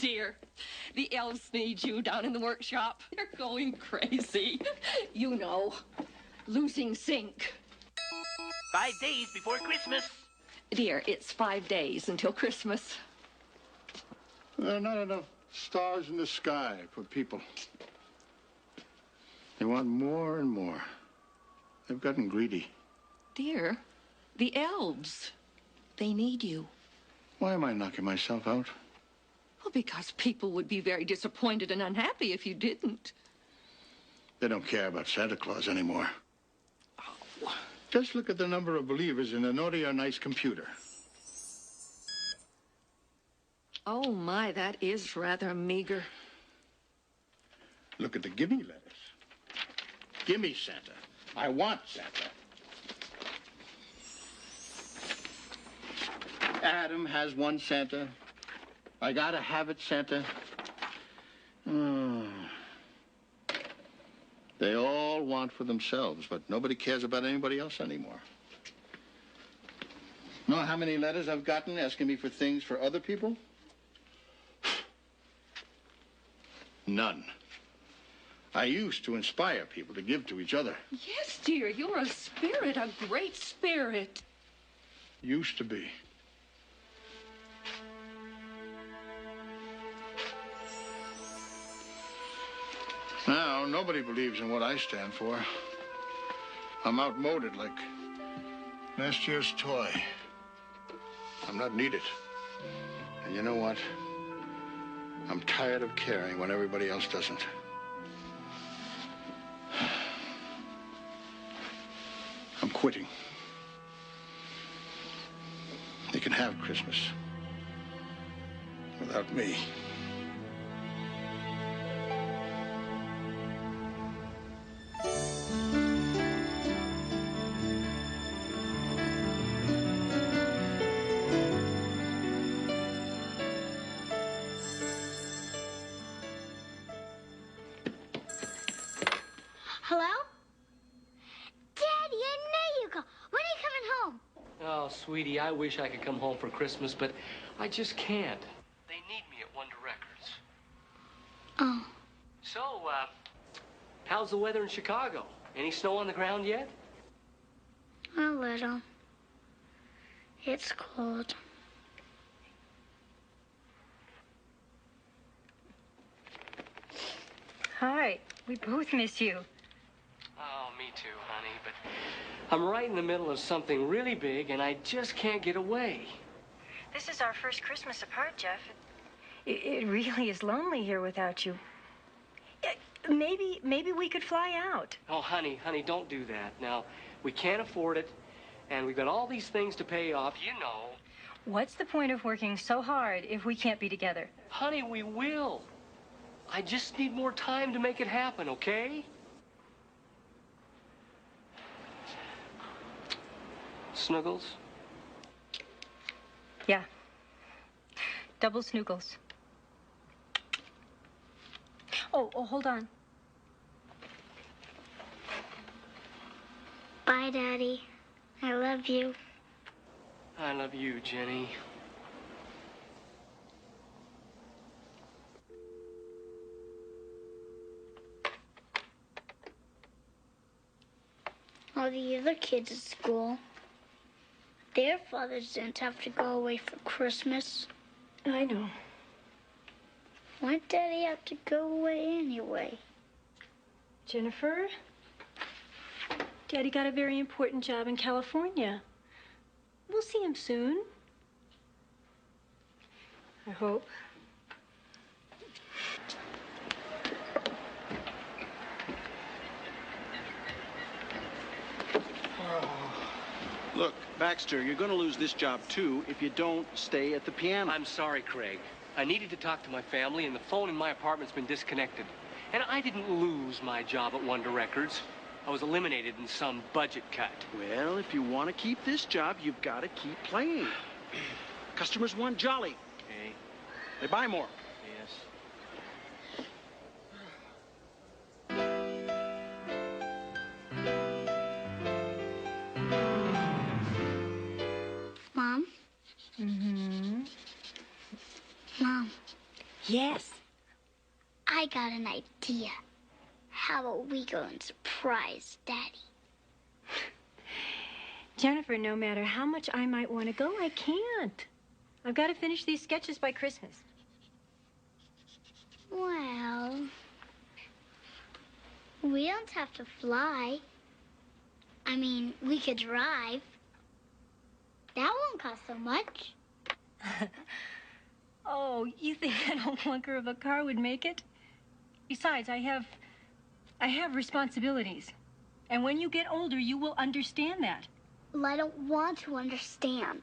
dear. The elves need you down in the workshop. They're going crazy. You know, losing sync. 5 days before Christmas. Dear, it's 5 days until Christmas. There are not enough stars in the sky for people. They want more and more. They've gotten greedy. Dear, the elves, they need you. Why am I knocking myself out? Well, because people would be very disappointed and unhappy if you didn't. They don't care about Santa Claus anymore. Oh. Just look at the number of believers in a naughty or nice computer. Oh, my, that is rather meager. Look at the gimme letters. Gimme Santa. I want Santa. Adam has one Santa. I gotta have it, Santa. They all want for themselves, but nobody cares about anybody else anymore. Know how many letters I've gotten asking me for things for other people? None. I used to inspire people to give to each other. Yes, dear, you're a spirit, a great spirit. Used to be. Now, nobody believes in what I stand for. I'm outmoded like last year's toy. I'm not needed. And you know what? I'm tired of caring when everybody else doesn't. I'm quitting. They can have Christmas without me. Hello? Daddy, I know you go. When are you coming home? Oh, sweetie, I wish I could come home for Christmas, but I just can't. They need me at Wonder Records. Oh. So, how's the weather in Chicago? Any snow on the ground yet? A little. It's cold. Hi. We both miss you. Oh, me too, honey, but I'm right in the middle of something really big, and I just can't get away. This is our first Christmas apart, Jeff. It really is lonely here without you. Maybe we could fly out. Oh, honey, don't do that. Now, we can't afford it, and we've got all these things to pay off, you know. What's the point of working so hard if we can't be together? Honey, we will. I just need more time to make it happen, okay? Snuggles? Yeah. Double snoogles. Oh, hold on. Bye, Daddy. I love you. I love you, Jenny. All the other kids at school, their fathers didn't have to go away for Christmas. I know. Why'd Daddy have to go away anyway? Jennifer? Daddy got a very important job in California. We'll see him soon. I hope. Look, Baxter, you're going to lose this job, too, if you don't stay at the piano. I'm sorry, Craig. I needed to talk to my family, and the phone in my apartment's been disconnected. And I didn't lose my job at Wonder Records. I was eliminated in some budget cut. Well, if you want to keep this job, you've got to keep playing. Customers want jolly. Okay. They buy more. Yes. Mom? Mm-hmm. Mom, Yes. I got an idea. How about we go and surprise Daddy? Jennifer, no matter how much I might want to go, I can't. I've got to finish these sketches by Christmas. Well, we don't have to fly. I mean, we could drive. That won't cost so much. Oh, you think that old clunker of a car would make it? Besides, I have responsibilities. And when you get older, you will understand that. Well, I don't want to understand.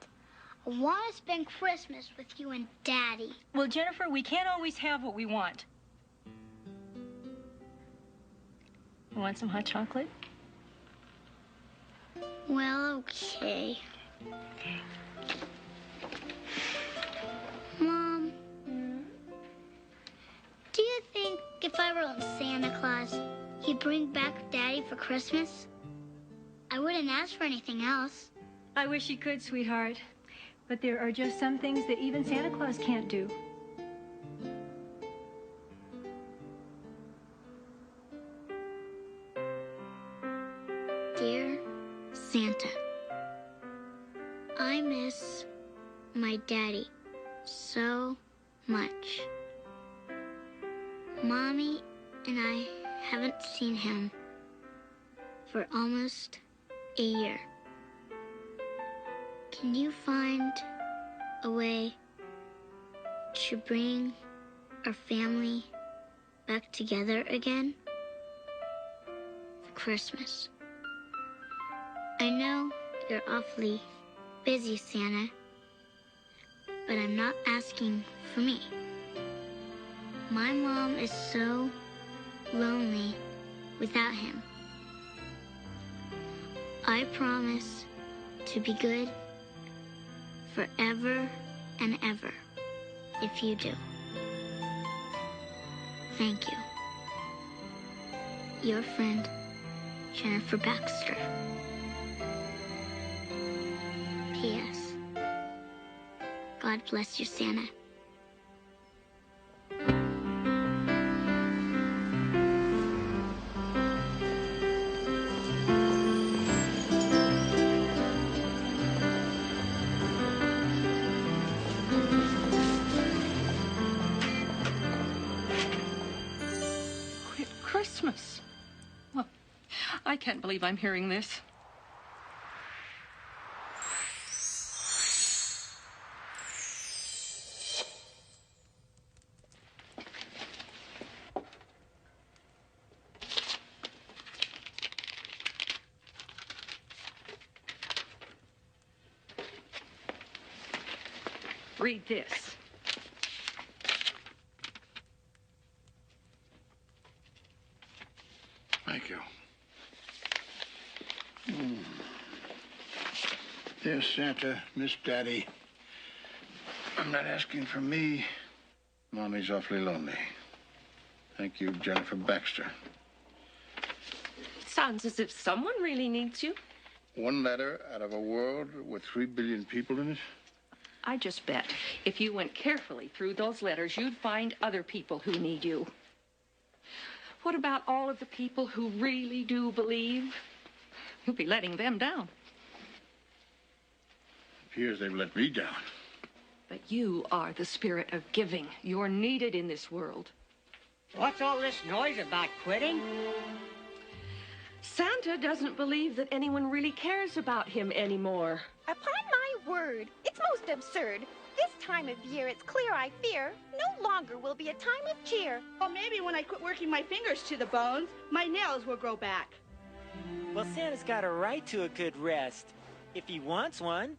I want to spend Christmas with you and Daddy. Well, Jennifer, we can't always have what we want. You want some hot chocolate? Well, okay. Mom, do you think if I wrote Santa Claus, he'd bring back Daddy for Christmas? I wouldn't ask for anything else. I wish he could, sweetheart. But there are just some things that even Santa Claus can't do. Dear Santa, I miss my daddy so much. Mommy and I haven't seen him for almost a year. Can you find a way to bring our family back together again for Christmas? I know you're awfully busy, Santa, but I'm not asking for me. My mom is so lonely without him. I promise to be good forever and ever if you do. Thank you. Your friend, Jennifer Baxter. P.S. God bless you, Santa. Christmas. Well, I can't believe I'm hearing this. Read this. Thank you. Dear Santa, Miss Daddy, I'm not asking for me. Mommy's awfully lonely. Thank you, Jennifer Baxter. It sounds as if someone really needs you. One letter out of a world with 3 billion people in it? I just bet if you went carefully through those letters, you'd find other people who need you. What about all of the people who really do believe? You'll be letting them down. It appears they've let me down. But you are the spirit of giving. You're needed in this world. What's all this noise about quitting? Santa doesn't believe that anyone really cares about him anymore. Upon my word, it's most absurd. This time of year, it's clear I fear, no longer will be a time of cheer. Well, maybe when I quit working my fingers to the bones, my nails will grow back. Well, Santa's got a right to a good rest, if he wants one.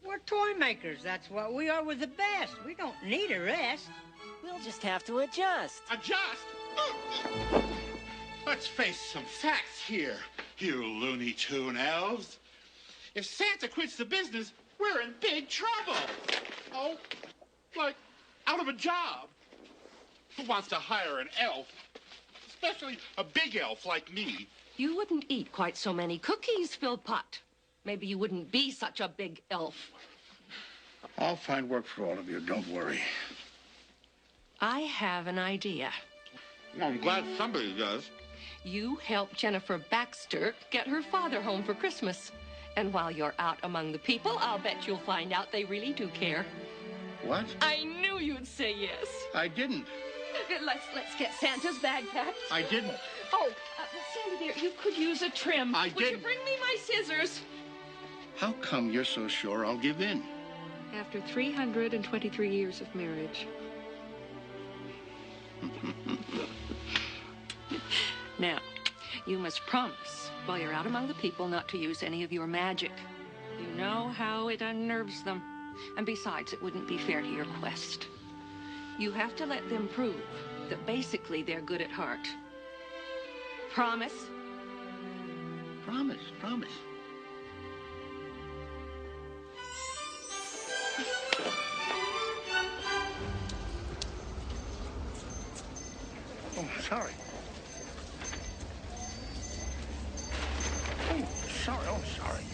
We're toy makers. That's what we are with the best. We don't need a rest. We'll just have to adjust. Adjust? Let's face some facts here, you Looney Tune elves. If Santa quits the business, we're in big trouble. Oh, like out of a job. Who wants to hire an elf? Especially a big elf like me. You wouldn't eat quite so many cookies, Philpot. Maybe you wouldn't be such a big elf. I'll find work for all of you, don't worry. I have an idea. Well, I'm glad somebody does. You help Jennifer Baxter get her father home for Christmas. And while you're out among the people, I'll bet you'll find out they really do care. What? I knew you'd say yes. I didn't. Let's get Santa's bag packed. I didn't. Oh, Sandy dear, you could use a trim. I Would you didn't. bring me my scissors? How come you're so sure I'll give in? After 323 years of marriage. Now, you must promise, while you're out among the people, not to use any of your magic. You know how it unnerves them. And besides, it wouldn't be fair to your quest. You have to let them prove that basically they're good at heart. Promise? Promise, promise. Oh, sorry. Oh, sorry. Oh, sorry.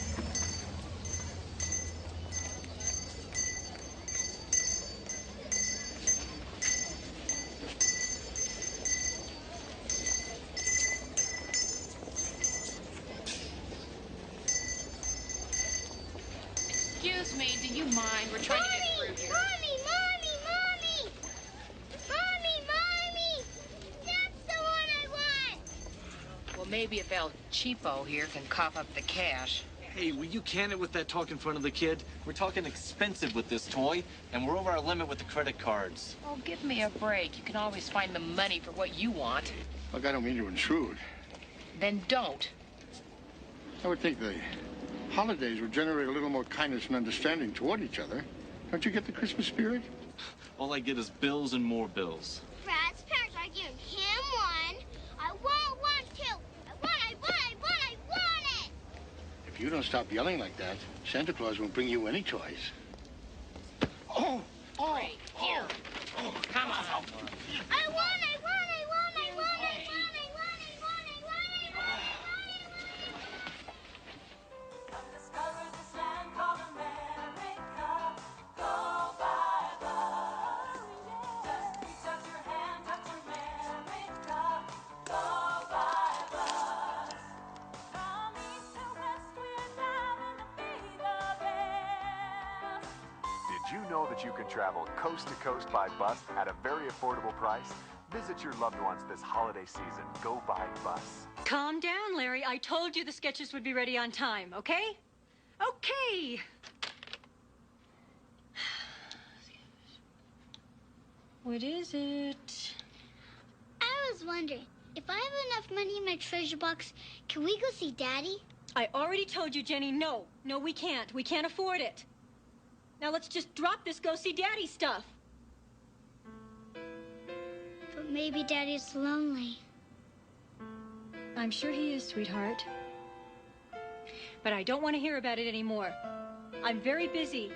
Excuse me, do you mind? We're trying to get through here. Mommy! That's the one I want! Well, maybe if El Cheapo here can cough up the cash. Hey, will you can it with that talk in front of the kid? We're talking expensive with this toy, and we're over our limit with the credit cards. Oh, give me a break. You can always find the money for what you want. Look, I don't mean to intrude. Then don't. I would think the holidays would generate a little more kindness and understanding toward each other. Don't you get the Christmas spirit? All I get is bills and more bills. Brad's parents are giving him one. I want one too. I want it! If you don't stop yelling like that, Santa Claus won't bring you any toys. Oh! Great. Here. Come on. I want it! Did you know that you can travel coast to coast by bus at a very affordable price? Visit your loved ones this holiday season. Go by bus. Calm down, Larry. I told you the sketches would be ready on time, okay? Okay. What is it? I was wondering, if I have enough money in my treasure box, can we go see Daddy? I already told you, Jenny, no. No, we can't. We can't afford it. Now let's just drop this go see Daddy stuff. But maybe Daddy's lonely. I'm sure he is, sweetheart. But I don't want to hear about it anymore. I'm very busy.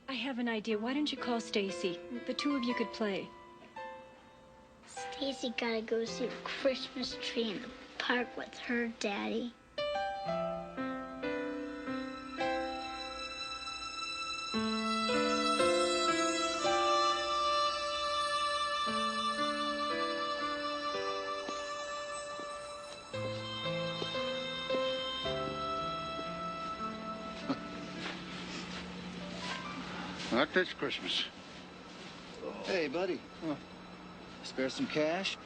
I have an idea. Why don't you call Stacy? The two of you could play. Stacy gotta go see the Christmas tree in the park with her daddy. Not this Christmas. Hey, buddy. Spare some cash?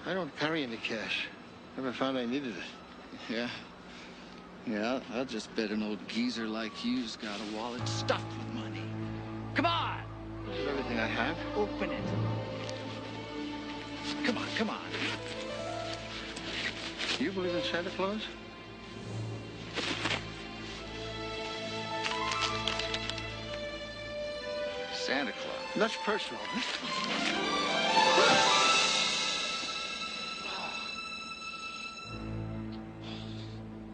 I don't carry any cash. Never found I needed it. Yeah. Yeah, I'll just bet an old geezer like you's got a wallet stuffed with money. Come on! This is everything I have. Open it. Come on, come on. Do you believe in Santa Claus? Santa Claus. That's personal.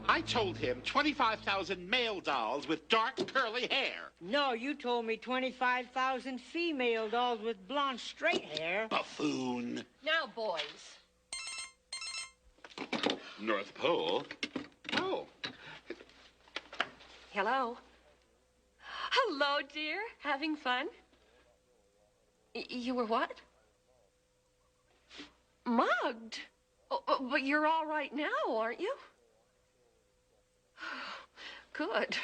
I told him 25,000 male dolls with dark curly hair. No, you told me 25,000 female dolls with blonde straight hair. Buffoon. Now, boys. North Pole? Oh. Hello. Hello, dear. Having fun? You were what? Mugged? Oh, but you're all right now, aren't you? Good.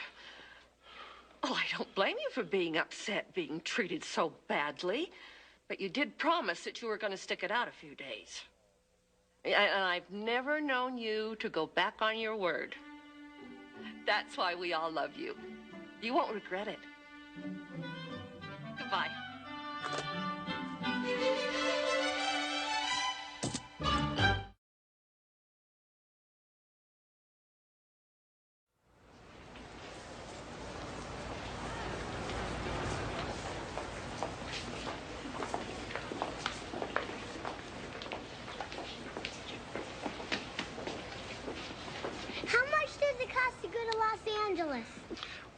Oh, I don't blame you for being upset, being treated so badly. But you did promise that you were going to stick it out a few days. And I've never known you to go back on your word. That's why we all love you. You won't regret it. Goodbye.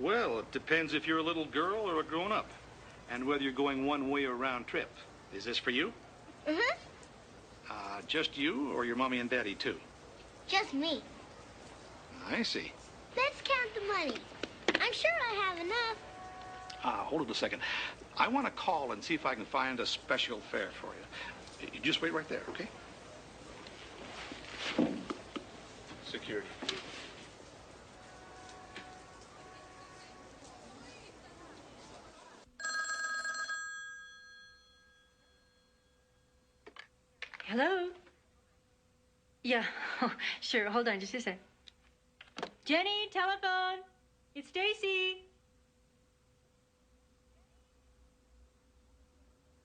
Well, it depends if you're a little girl or a grown-up, and whether you're going one way or round trip. Is this for you? Mm-hmm. Just you, or your mommy and daddy, too? Just me. I see. Let's count the money. I'm sure I have enough. Hold it a second. I want to call and see if I can find a special fare for you. You just wait right there, okay? Security. Hello? Yeah, sure. Hold on just a sec. Jenny, telephone. It's Stacy.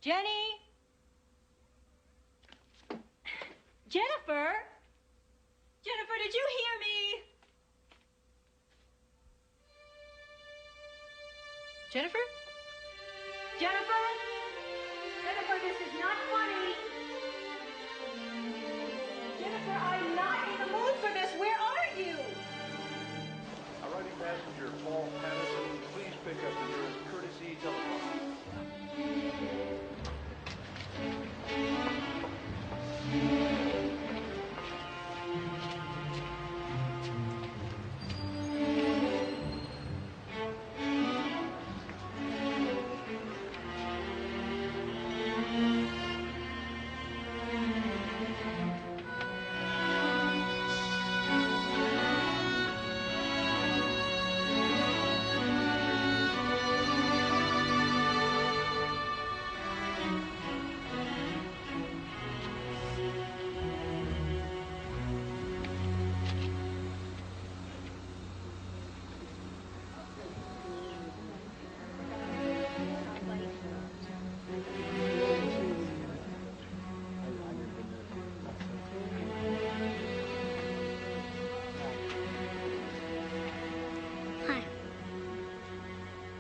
Jenny? Jennifer? Jennifer, did you hear me? Jennifer? Jennifer? Jennifer, this is not funny. Jennifer, I'm not in the mood for this. Where are you? Arriving passenger Paul Patterson, please pick up the nearest courtesy telephone.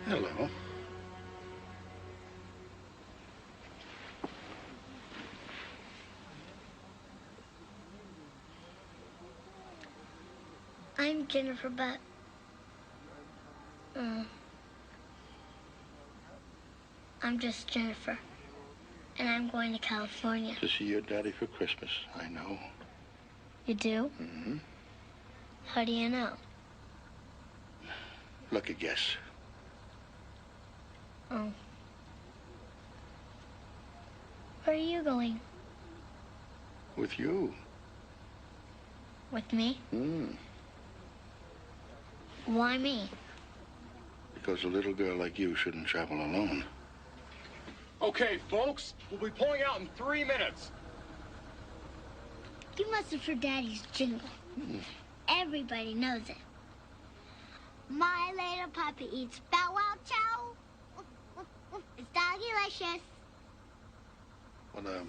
Hello. I'm Jennifer, but I'm just Jennifer, and I'm going to California. To see your daddy for Christmas, I know. You do? Mm-hmm. How do you know? Lucky guess. Oh. Where are you going? With you. With me? Hmm. Why me? Because a little girl like you shouldn't travel alone. Okay, folks, we'll be pulling out in 3 minutes. You must have heard Daddy's jingle. Everybody knows it. My little puppy eats Bow Wow Chow. It's doggy-licious. What a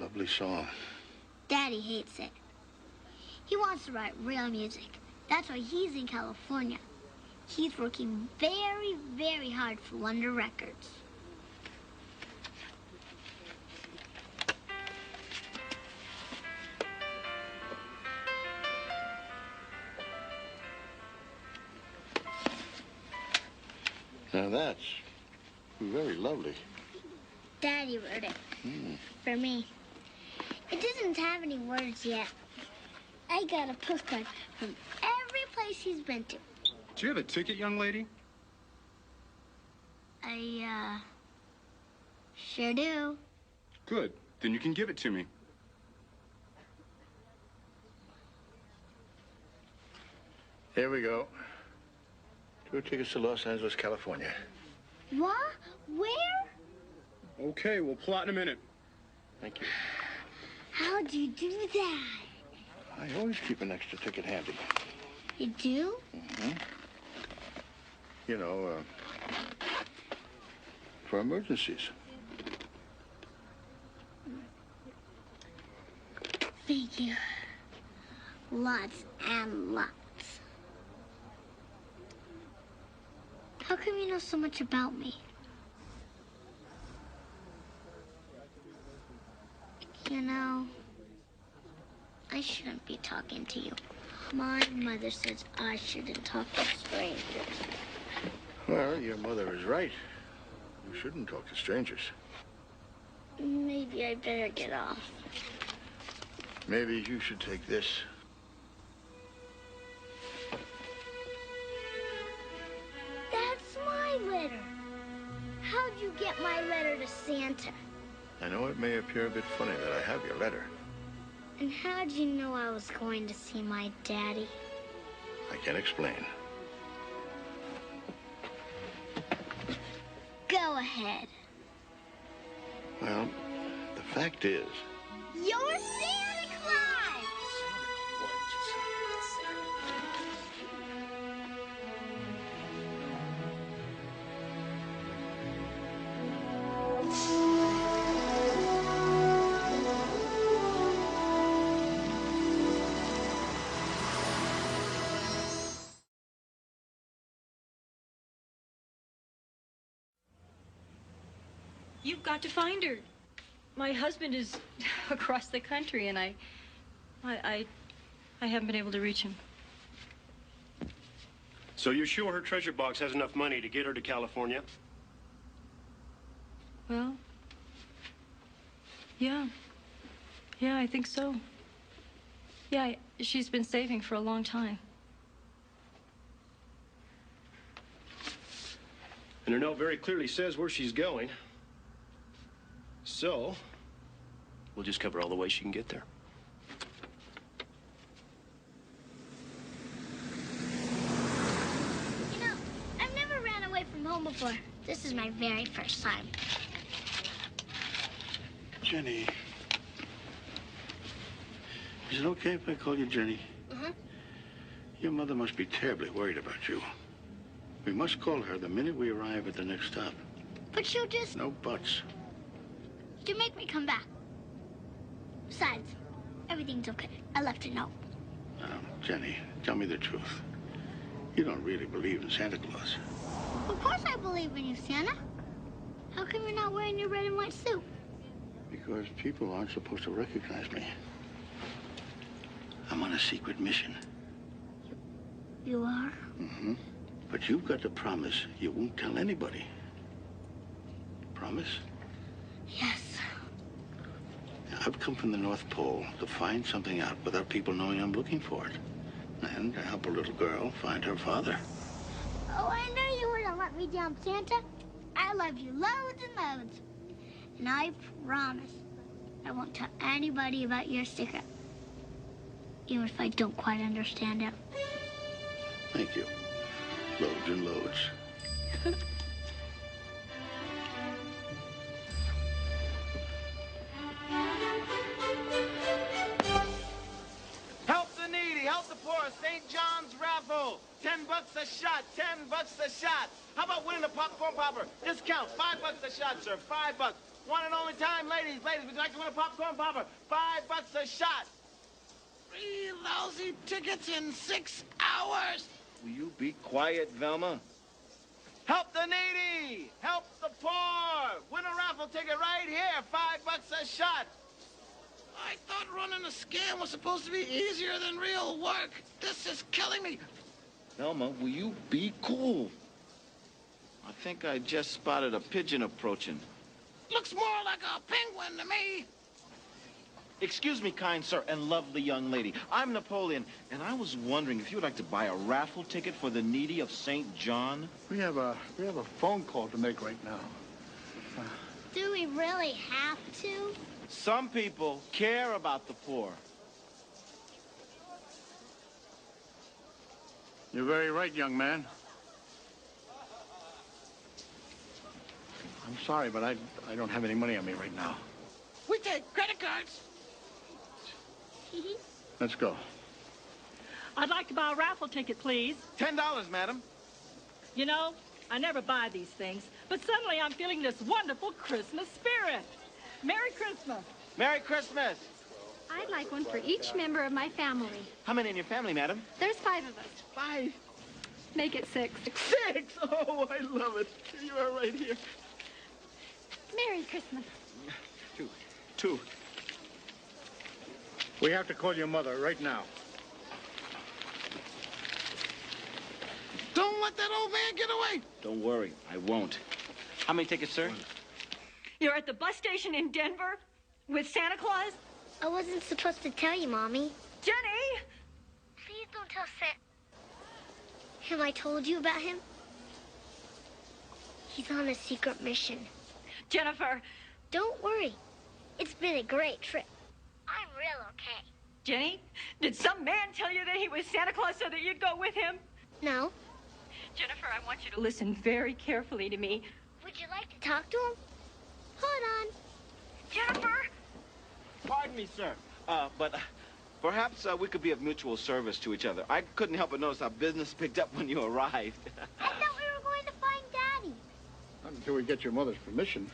lovely song. Daddy hates it. He wants to write real music. That's why he's in California. He's working very, very hard for Wonder Records. Now that's very lovely. Daddy wrote it. For me. It doesn't have any words yet. I got a postcard from every place he's been to. Do you have a ticket, young lady? Sure do. Good. Then you can give it to me. Here we go. 2 tickets to Los Angeles, California. What? Where? Okay, we'll plot in a minute. Thank you. How'd you do that? I always keep an extra ticket handy. You do? Mm-hmm. You know, for emergencies. Thank you. Lots and lots. How come you know so much about me? You know, I shouldn't be talking to you. My mother says I shouldn't talk to strangers. Well, your mother is right. You shouldn't talk to strangers. Maybe I better get off. Maybe you should take this. That's my letter. How'd you get my letter to Santa? I know it may appear a bit funny that I have your letter. And how'd you know I was going to see my daddy? I can explain. Go ahead. Well, the fact is... You're Santa Claus! You've got to find her. My husband is across the country, and I haven't been able to reach him. So you're sure her treasure box has enough money to get her to California? Well, yeah. Yeah, I think so. Yeah, she's been saving for a long time. And her note very clearly says where she's going. So, we'll just cover all the ways she can get there. You know, I've never ran away from home before. This is my very first time. Jenny. Is it okay if I call you Jenny? Uh-huh. Your mother must be terribly worried about you. We must call her the minute we arrive at the next stop. But she'll just... No buts. You make me come back. Besides, everything's okay. I left a note. Now, Jenny, tell me the truth. You don't really believe in Santa Claus. Of course I believe in you, Santa. How come you're not wearing your red and white suit? Because people aren't supposed to recognize me. I'm on a secret mission. You are? Mm-hmm. But you've got to promise you won't tell anybody. Promise? Yes. I've come from the North Pole to find something out without people knowing I'm looking for it. And to help a little girl find her father. Oh, I knew you wouldn't let me down, Santa. I love you loads and loads. And I promise I won't tell anybody about your secret. Even if I don't quite understand it. Thank you. Loads and loads. Help the needy, help the poor. St. John's raffle. $10 a shot, $10 a shot. How about winning a popcorn popper? Discount, $5 a shot, sir, $5. One and only time, ladies, would you like to win a popcorn popper? $5 a shot. 3 lousy tickets in 6 hours. Will you be quiet, Velma? Help the needy! Help the poor! Win a raffle ticket right here, $5 a shot. I thought running a scam was supposed to be easier than real work. This is killing me. Velma, will you be cool? I think I just spotted a pigeon approaching. Looks more like a penguin to me. Excuse me, kind sir and lovely young lady. I'm Napoleon, and I was wondering if you would like to buy a raffle ticket for the needy of St. John. We have a phone call to make right now. Do we really have to? Some people care about the poor. You're very right, young man. I'm sorry, but I don't have any money on me right now. We take credit cards. Let's go. I'd like to buy a raffle ticket, please. $10, madam. You know, I never buy these things, but suddenly I'm feeling this wonderful Christmas spirit. Merry Christmas. Merry Christmas. I'd like one for each member of my family. How many in your family, madam? There's 5 of us. 5. Make it 6. 6? Oh, I love it. You are right here. Merry Christmas. 2. We have to call your mother right now. Don't let that old man get away. Don't worry, I won't. How many tickets, sir? You're at the bus station in Denver with Santa Claus? I wasn't supposed to tell you, Mommy. Jenny! Please don't tell Santa. Have I told you about him? He's on a secret mission. Jennifer! Don't worry. It's been a great trip. I'm real okay. Jenny, did some man tell you that he was Santa Claus so that you'd go with him? No. Jennifer, I want you to listen very carefully to me. Would you like to talk to him? Hold on. Jennifer! Pardon me, sir. But perhaps we could be of mutual service to each other. I couldn't help but notice how business picked up when you arrived. I thought we were going to find Daddy. Not until we get your mother's permission.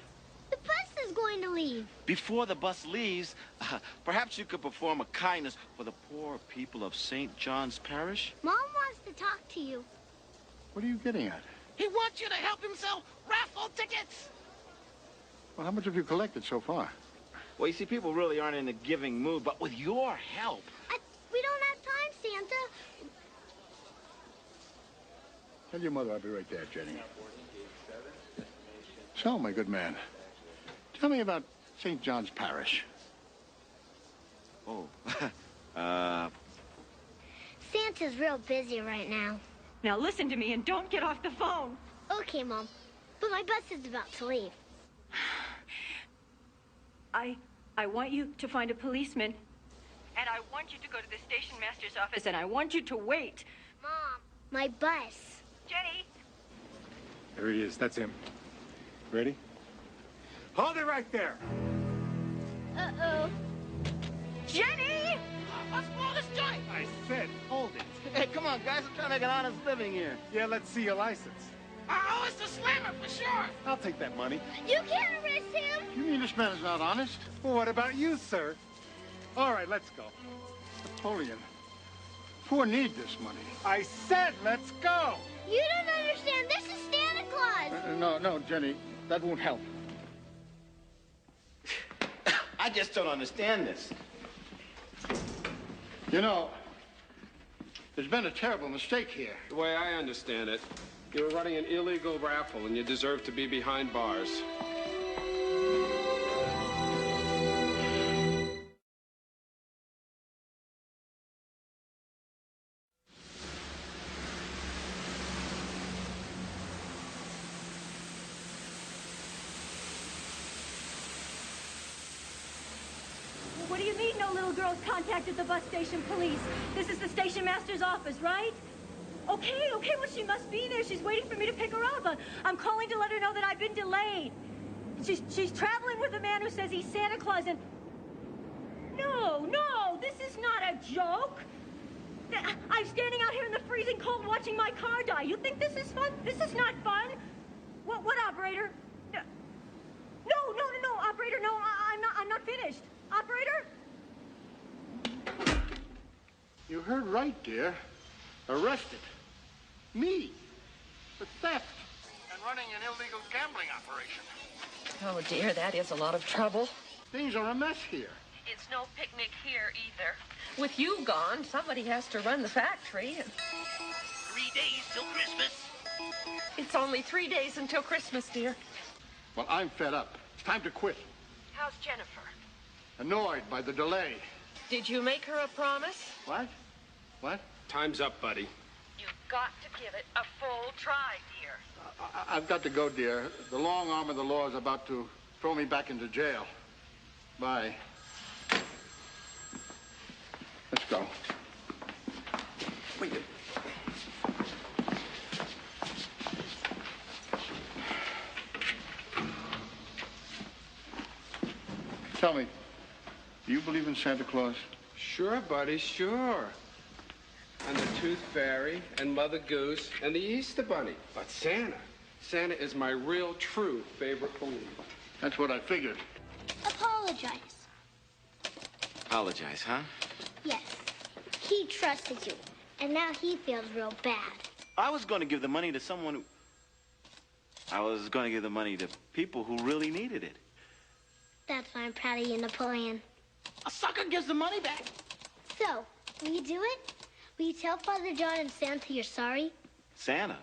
The bus is going to leave. Before the bus leaves, perhaps you could perform a kindness for the poor people of St. John's Parish? Mom wants to talk to you. What are you getting at? He wants you to help him sell raffle tickets. Well, how much have you collected so far? Well, you see, people really aren't in a giving mood, but with your help... We don't have time, Santa. Tell your mother I'll be right there, Jenny. So, my good man, tell me about St. John's Parish. Oh, Santa's real busy right now. Now listen to me and don't get off the phone. Okay, Mom. But my bus is about to leave. I want you to find a policeman, and I want you to go to the station master's office, and I want you to wait. Mom, my bus. Jenny! There he is. That's him. Ready? Hold it right there. Uh-oh. Jenny! What's all this joint? I said hold it. Hey, come on, guys. I'm trying to make an honest living here. Yeah, let's see your license. Oh, it's the slammer for sure. I'll take that money. You can't arrest him. You mean this man is not honest? Well, what about you, sir? All right, let's go. Napoleon, poor need this money. I said let's go. You don't understand. This is Santa Claus. No, Jenny. That won't help. I just don't understand this. You know, there's been a terrible mistake here. The way I understand it, you're running an illegal raffle and you deserve to be behind bars. What do you mean no little girls contacted the bus station police? This is the station master's office, right? Okay, well, she must be there. She's waiting for me to pick her up. I'm calling to let her know that I've been delayed. She's traveling with a man who says he's Santa Claus and... No, this is not a joke. I'm standing out here in the freezing cold watching my car die. You think this is fun? This is not fun. What operator? No, operator, no, I'm not finished. Operator? You heard right, dear. Arrested. Me. For theft. And running an illegal gambling operation. Oh, dear, that is a lot of trouble. Things are a mess here. It's no picnic here, either. With you gone, somebody has to run the factory. 3 days till Christmas. It's only 3 days until Christmas, dear. Well, I'm fed up. It's time to quit. How's Jennifer? Annoyed by the delay. Did you make her a promise? What? Time's up, buddy. You've got to give it a full try, dear. I've got to go, dear. The long arm of the law is about to throw me back into jail. Bye. Let's go. Wait. Tell me, do you believe in Santa Claus? Sure, buddy, sure. And the Tooth Fairy, and Mother Goose, and the Easter Bunny. But Santa is my real, true favorite balloon. That's what I figured. Apologize. Apologize, huh? Yes. He trusted you, and now he feels real bad. I was going to give the money to someone who... I was going to give the money to people who really needed it. That's why I'm proud of you, Napoleon. A sucker gives the money back. So, will you do it? Will you tell Father John and Santa you're sorry? Santa?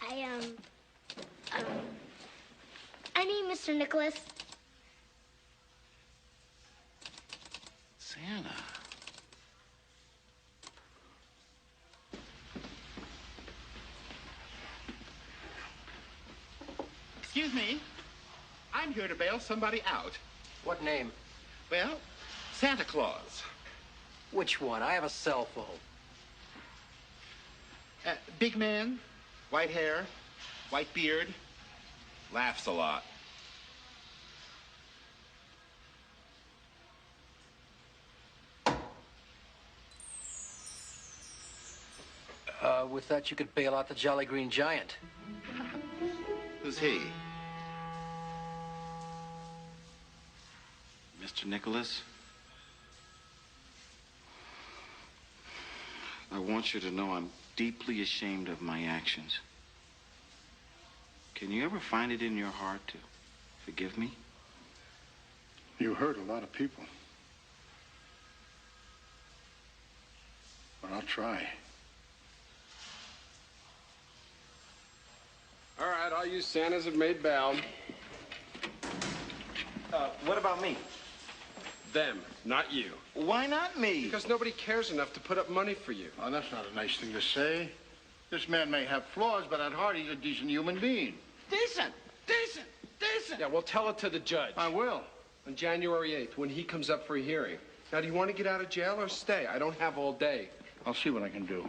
I need Mr. Nicholas. Santa? Excuse me. I'm here to bail somebody out. What name? Well, Santa Claus. Which one? I have a cell phone. Big man, white hair, white beard, laughs a lot. With that, you could bail out the Jolly Green Giant. Who's he? Mr. Nicholas? I want you to know I'm deeply ashamed of my actions. Can you ever find it in your heart to forgive me? You hurt a lot of people. But I'll try. All right, all you Santas have made bail. What about me? Them, not you. Why not me? Because nobody cares enough to put up money for you. Oh, that's not a nice thing to say. This man may have flaws, but at heart he's a decent human being. Decent. Yeah, well, tell it to the judge. I will. On January 8th, when he comes up for a hearing. Now, do you want to get out of jail or stay? I don't have all day. I'll see what I can do.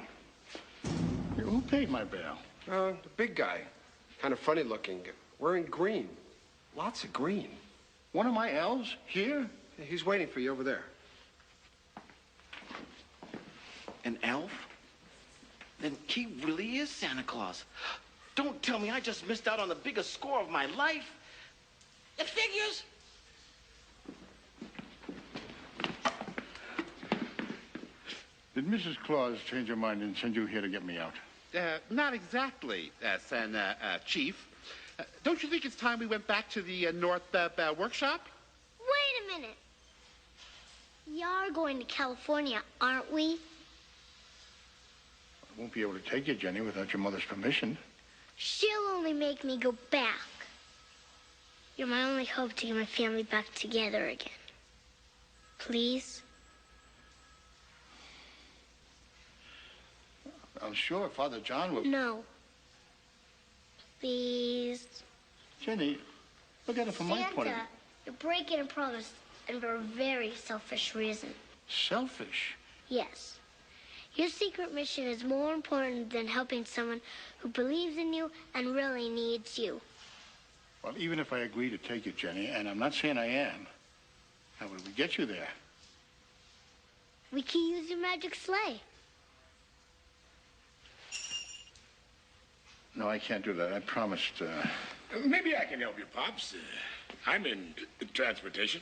Who paid my bail? The big guy. Kind of funny looking. Wearing green. Lots of green. One of my elves? Here? Yeah, he's waiting for you over there. An elf? Then he really is Santa Claus. Don't tell me I just missed out on the biggest score of my life. It figures. Did Mrs. Claus change her mind and send you here to get me out? Not exactly, Chief. Don't you think it's time we went back to the North workshop? Wait a minute. We are going to California, aren't we? I won't be able to take you, Jenny, without your mother's permission. She'll only make me go back. You're my only hope to get my family back together again. Please? I'm sure Father John will... No. Please. Jenny, look at it from my point of view. Santa, you're breaking a promise, and for a very selfish reason. Selfish? Yes. Your secret mission is more important than helping someone who believes in you and really needs you. Well, even if I agree to take it, Jenny, and I'm not saying I am, how would we get you there? We can use your magic sleigh. No, I can't do that. I promised, Maybe I can help you, Pops. I'm in transportation.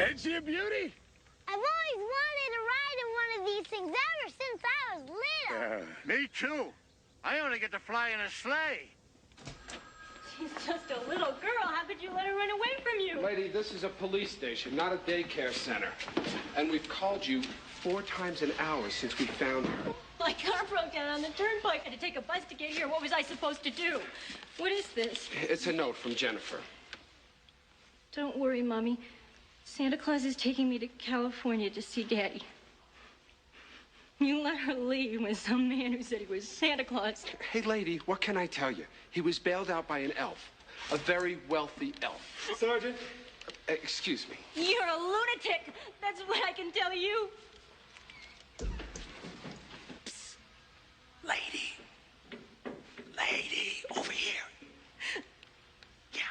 Ain't she a beauty? I've always wanted to ride in one of these things ever since I was little. Me too. I only get to fly in a sleigh. She's just a little girl. How could you let her run away from you? Lady, this is a police station, not a daycare center. And we've called you 4 times an hour since we found her. My car broke down on the turnpike. I had to take a bus to get here. What was I supposed to do? What is this? It's a note from Jennifer. Don't worry, Mommy. Santa Claus is taking me to California to see Daddy. You let her leave with some man who said he was Santa Claus. Hey, lady, what can I tell you? He was bailed out by an elf, a very wealthy elf. Sergeant? Excuse me. You're a lunatic. That's what I can tell you. Psst. Lady. Lady, over here. Yeah.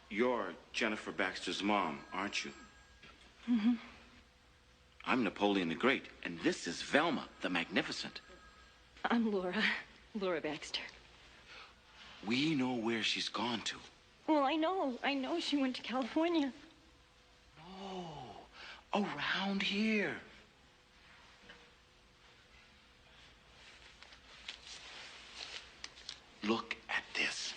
You're Jennifer Baxter's mom, aren't you? Mm-hmm. I'm Napoleon the Great, and this is Velma the Magnificent. I'm Laura Baxter. We know where she's gone to. Well, I know she went to California. Oh, around here. Look at this.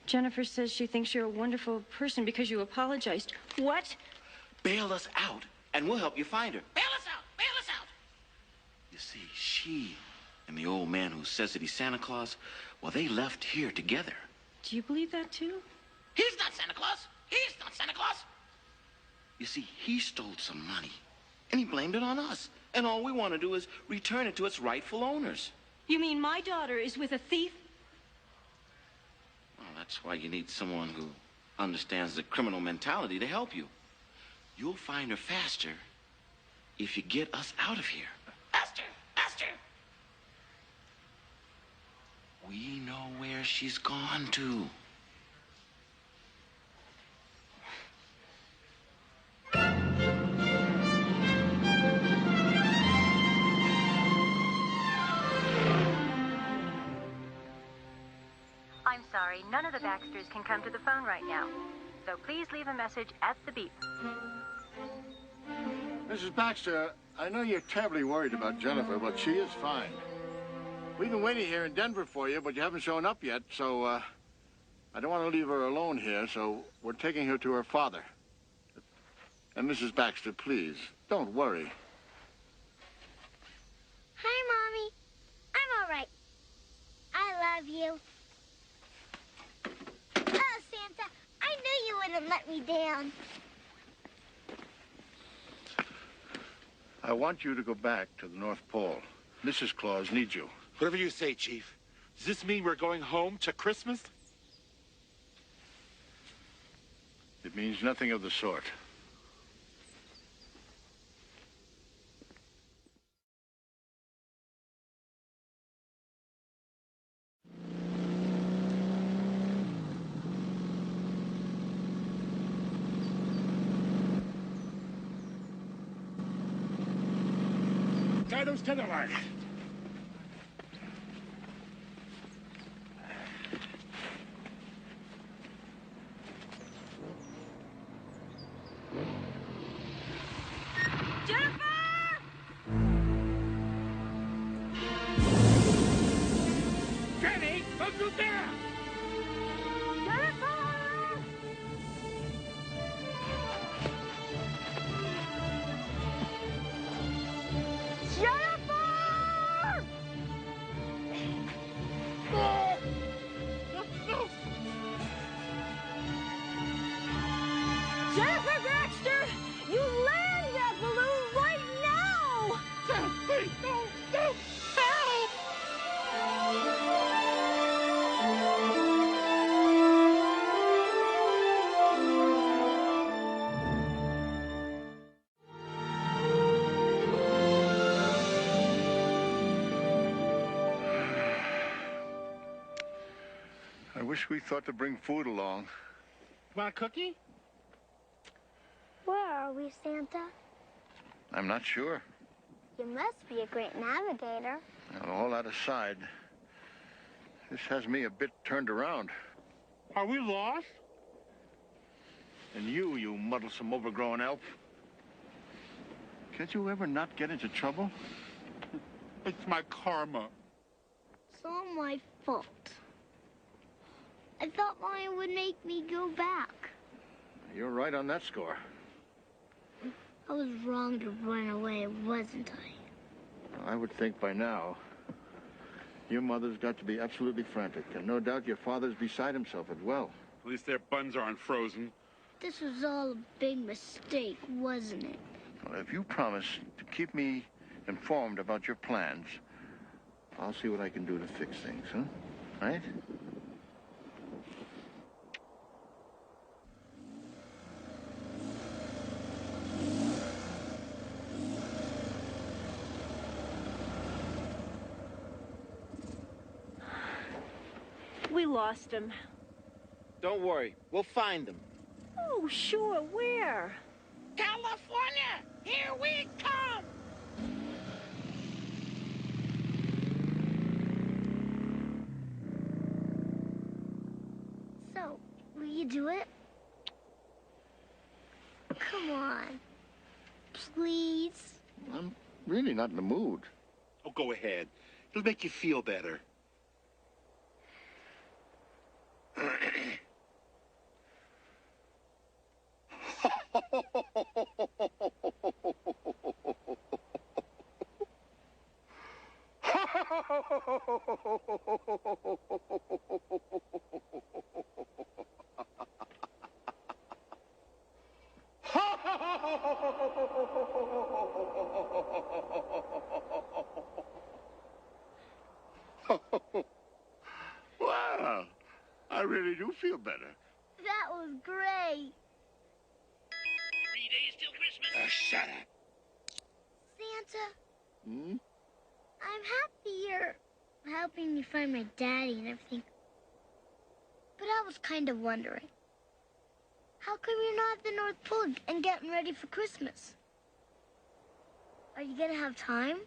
Jennifer says she thinks you're a wonderful person because you apologized. What? Bail us out, and we'll help you find her. Bail us out! Bail us out! You see, she and the old man who says that he's Santa Claus, well, they left here together. Do you believe that, too? He's not Santa Claus. He's not Santa Claus. You see, he stole some money, and he blamed it on us. And all we want to do is return it to its rightful owners. You mean my daughter is with a thief? Well, that's why you need someone who understands the criminal mentality to help you. You'll find her faster if you get us out of here. Faster, faster. We know where she's gone to. I'm sorry, none of the Baxters can come to the phone right now. So please leave a message at the beep. Mrs. Baxter, I know you're terribly worried about Jennifer, but she is fine. We've been waiting here in Denver for you, but you haven't shown up yet, so I don't want to leave her alone here, so we're taking her to her father. And Mrs. Baxter, please, don't worry. Hi, Mommy. I'm all right. I love you. Oh, Santa, I knew you wouldn't let me down. I want you to go back to the North Pole. Mrs. Claus needs you. Whatever you say, Chief. Does this mean we're going home to Christmas? It means nothing of the sort. Tie those tether lines. Jenny, don't you dare! Jennifer Baxter, you land that balloon right now! Please, no! Help! I wish we thought to bring food along. Want a cookie? Where are we, Santa? I'm not sure. You must be a great navigator. Now, all that aside, this has me a bit turned around. Are we lost? And you muddlesome, overgrown elf. Can't you ever not get into trouble? It's my karma. It's all my fault. I thought Mom would make me go back. You're right on that score. I was wrong to run away, wasn't I? I would think by now your mother's got to be absolutely frantic, and no doubt your father's beside himself as well. At least their buns aren't frozen. This was all a big mistake, wasn't it? Well, if you promise to keep me informed about your plans, I'll see what I can do to fix things, huh? Right? We lost him. Don't worry. We'll find him. Oh, sure. Where? California, here we come! So, will you do it? Come on. Please. I'm really not in the mood. Oh, go ahead. It'll make you feel better. Wow, I really do feel better. That was great. 3 days till Christmas. Shut up. Santa, Hmm? I'm happy you're helping me find my daddy and everything. But I was kind of wondering, how come you're not at the North Pole and getting ready for Christmas? Are you gonna have time?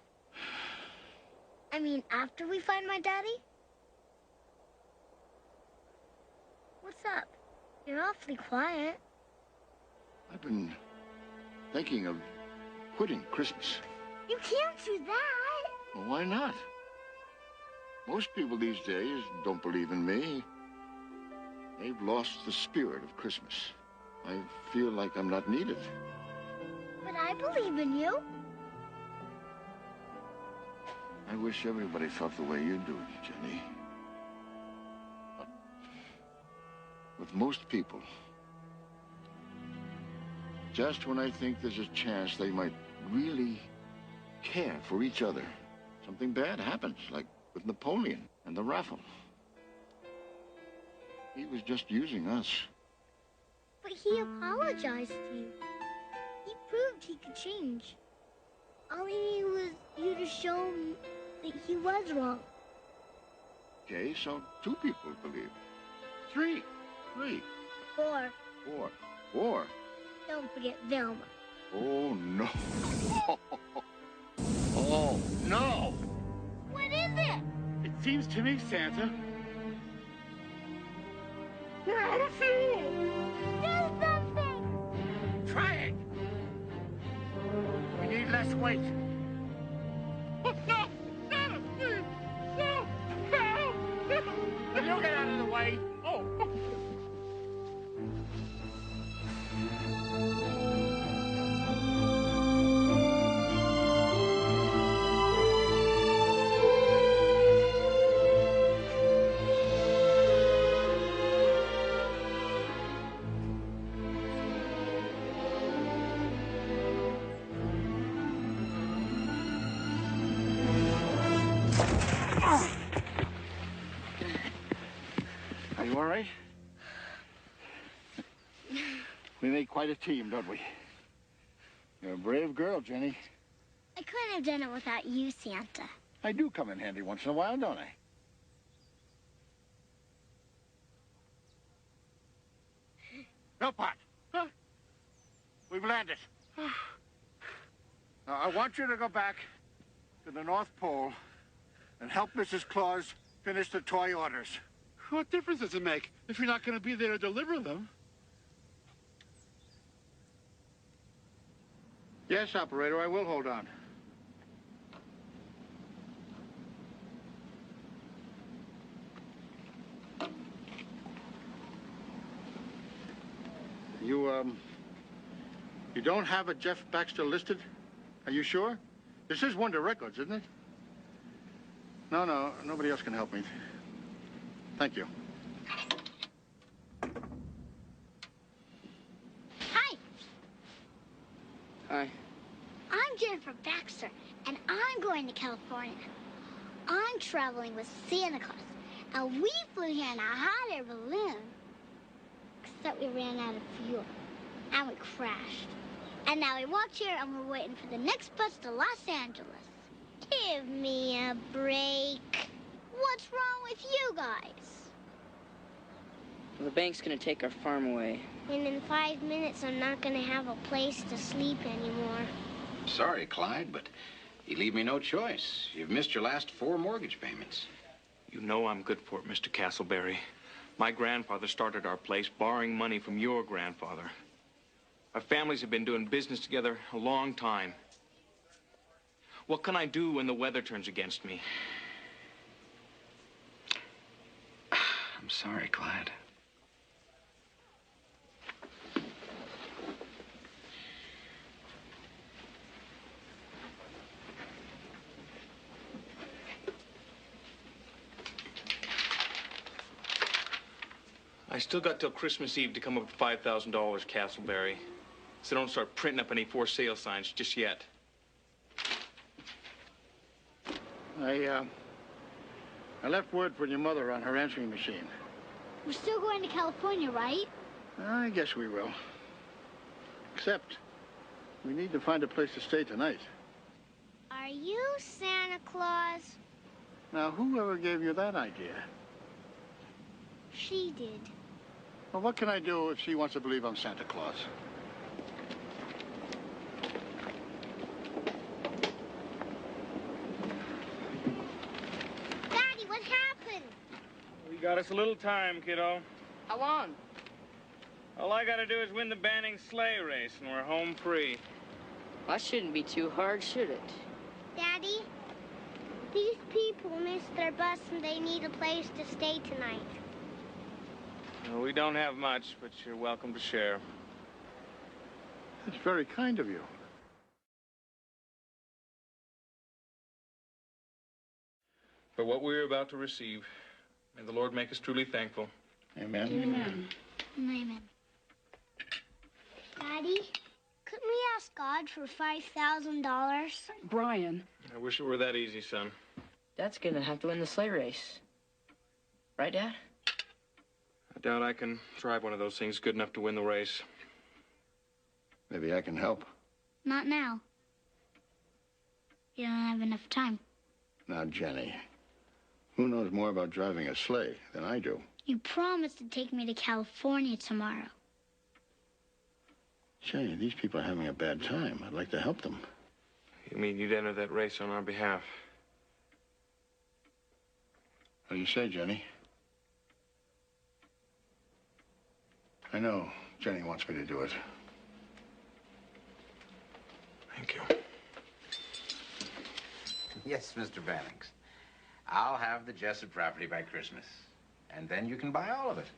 I mean, after we find my daddy? What's up? You're awfully quiet. I've been thinking of quitting Christmas. You can't do that. Well, why not? Most people these days don't believe in me. They've lost the spirit of Christmas. I feel like I'm not needed. But I believe in you. I wish everybody felt the way you do, Jenny. But with most people, just when I think there's a chance they might really care for each other, something bad happens, like with Napoleon and the raffle. He was just using us. But he apologized to you. He proved he could change. All he needed was you to show him that he was wrong. Okay, so 2 people believe. 3. 4. 4. Don't forget Velma. Oh, no. Oh, no. What is it? It seems to me, Santa, we're out of fuel. Do something. Try it. We need less weight. Oh, no! Santa, please! No! No! Will you get out of the way? Oh! Are you all right? We make quite a team, don't we? You're a brave girl, Jenny. I couldn't have done it without you, Santa. I do come in handy once in a while, don't I? Philpott! Huh? We've landed. Now, I want you to go back to the North Pole and help Mrs. Claus finish the toy orders. What difference does it make if you're not going to be there to deliver them? Yes, operator, I will hold on. You don't have a Jeff Baxter listed? Are you sure? This is Wonder Records, isn't it? No, nobody else can help me. Thank you. Hi. Hi. I'm Jennifer Baxter, and I'm going to California. I'm traveling with Santa Claus, and we flew here in a hot air balloon. Except we ran out of fuel, and we crashed. And now we walked here, and we're waiting for the next bus to Los Angeles. Give me a break. What's wrong with you guys? Well, the bank's gonna take our farm away. And in 5 minutes, I'm not gonna have a place to sleep anymore. Sorry, Clyde, but you leave me no choice. You've missed your last 4 mortgage payments. You know I'm good for it, Mr. Castleberry. My grandfather started our place borrowing money from your grandfather. Our families have been doing business together a long time. What can I do when the weather turns against me? I'm sorry, Clyde. I still got till Christmas Eve to come up with $5,000, Castleberry. So don't start printing up any for sale signs just yet. I left word for your mother on her answering machine. We're still going to California, right? I guess we will. Except, we need to find a place to stay tonight. Are you Santa Claus? Now, whoever gave you that idea? She did. Well, what can I do if she wants to believe I'm Santa Claus? Daddy, what happened? We got us a little time, kiddo. How long? All I gotta do is win the Banning sleigh race, and we're home free. That shouldn't be too hard, should it? Daddy, these people missed their bus and they need a place to stay tonight. Well, we don't have much, but you're welcome to share. That's very kind of you. For what we're about to receive, may the Lord make us truly thankful. Amen. Amen. Amen. Daddy, couldn't we ask God for $5,000? Brian. I wish it were that easy, son. Dad's gonna have to win the sleigh race. Right, Dad? I doubt I can drive one of those things good enough to win the race. Maybe I can help. Not now. You don't have enough time. Now, Jenny, who knows more about driving a sleigh than I do? You promised to take me to California tomorrow. Jenny, these people are having a bad time. I'd like to help them. You mean you'd enter that race on our behalf? What do you say, Jenny? I know Jenny wants me to do it. Thank you. Yes, Mr. Bannings. I'll have the Jessup property by Christmas. And then you can buy all of it.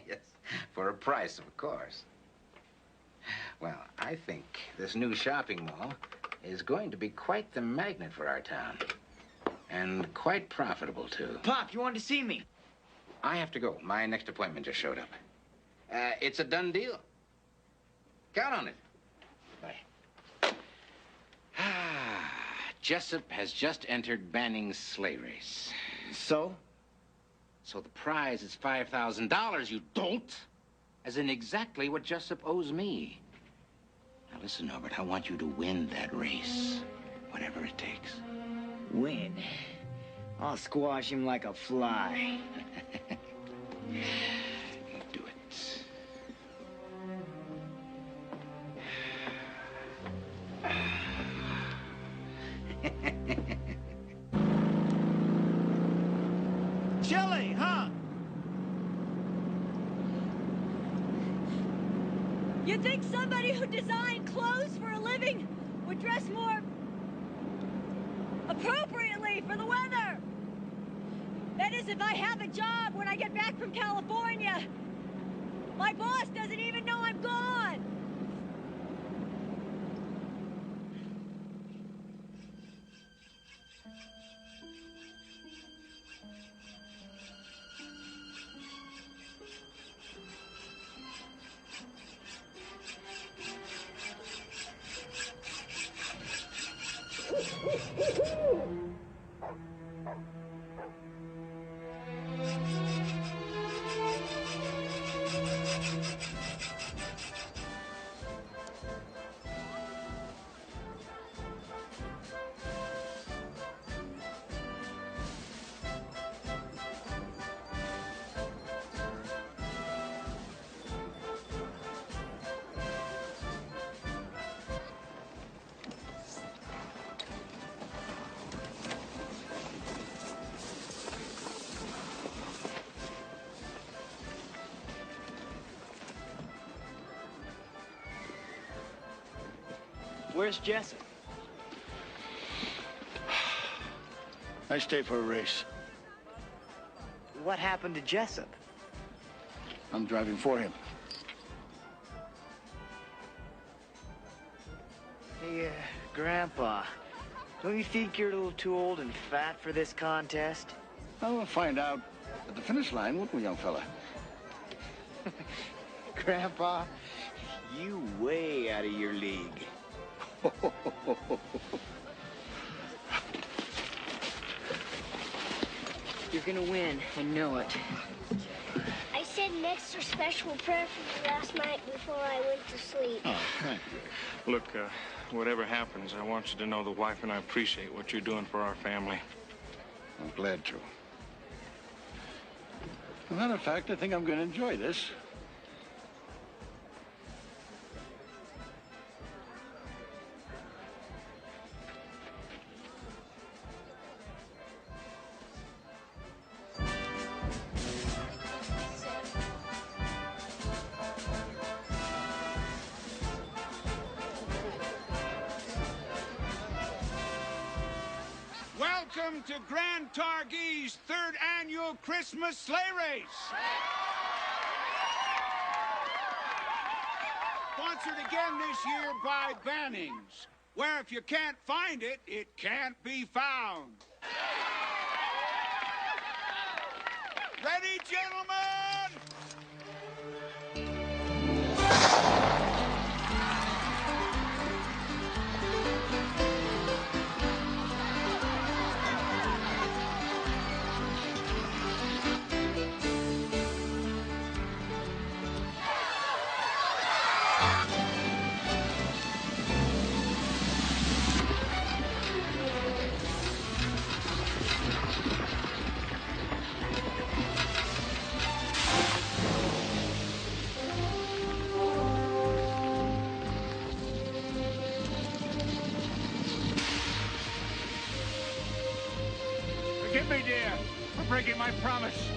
Yes, for a price, of course. Well, I think this new shopping mall is going to be quite the magnet for our town. And quite profitable, too. Pop, you wanted to see me? I have to go. My next appointment just showed up. It's a done deal. Count on it. Bye. Jessup has just entered Banning's sleigh race. So? So the prize is $5,000, you dolt. As in exactly what Jessup owes me. Now listen, Norbert, I want you to win that race. Whatever it takes. Win? I'll squash him like a fly. Do it. Chilly, huh? You'd think somebody who designed clothes for a living would dress more appropriately for the weather. That is, if I have a job when I get back from California. My boss doesn't even know Where's Jessup? Nice day for a race. What happened to Jessup? I'm driving for him. Hey, Grandpa, don't you think you're a little too old and fat for this contest? Well, we'll find out at the finish line, won't we, young fella? Grandpa, you way out of your league. You're gonna win. I know it. I said an extra special prayer for you last night before I went to sleep. Oh, thank you. Look, whatever happens, I want you to know the wife and I appreciate what you're doing for our family. I'm glad to. As a matter of fact, I think I'm going to enjoy this. Welcome to Grand Targhee's 3rd annual Christmas sleigh race. Sponsored again this year by Bannings, where if you can't find it, it can't be found. Ready, gentlemen? Forgive me, dear, for breaking my promise.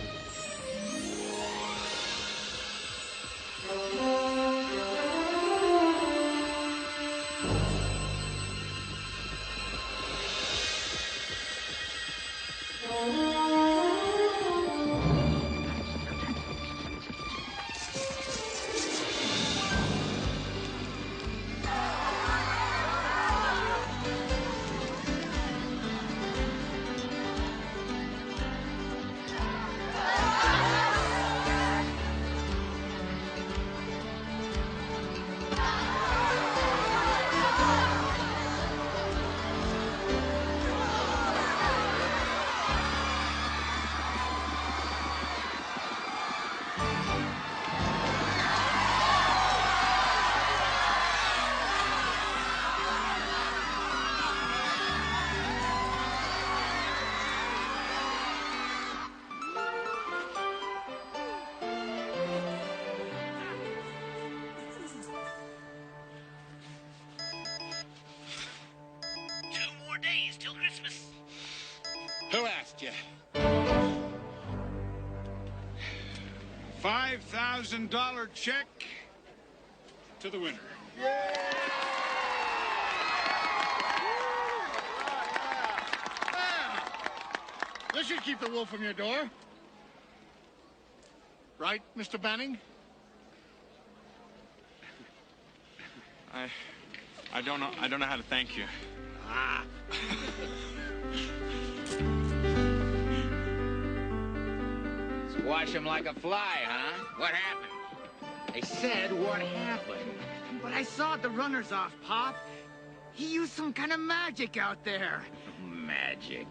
Who asked you? $5,000 check to the winner. This should keep the wolf from your door. Right, Mr. Banning? I don't know how to thank you. Squash him like a fly, huh? What happened? I said, what happened? But I saw the runners off, Pop. He used some kind of magic out there. Magic.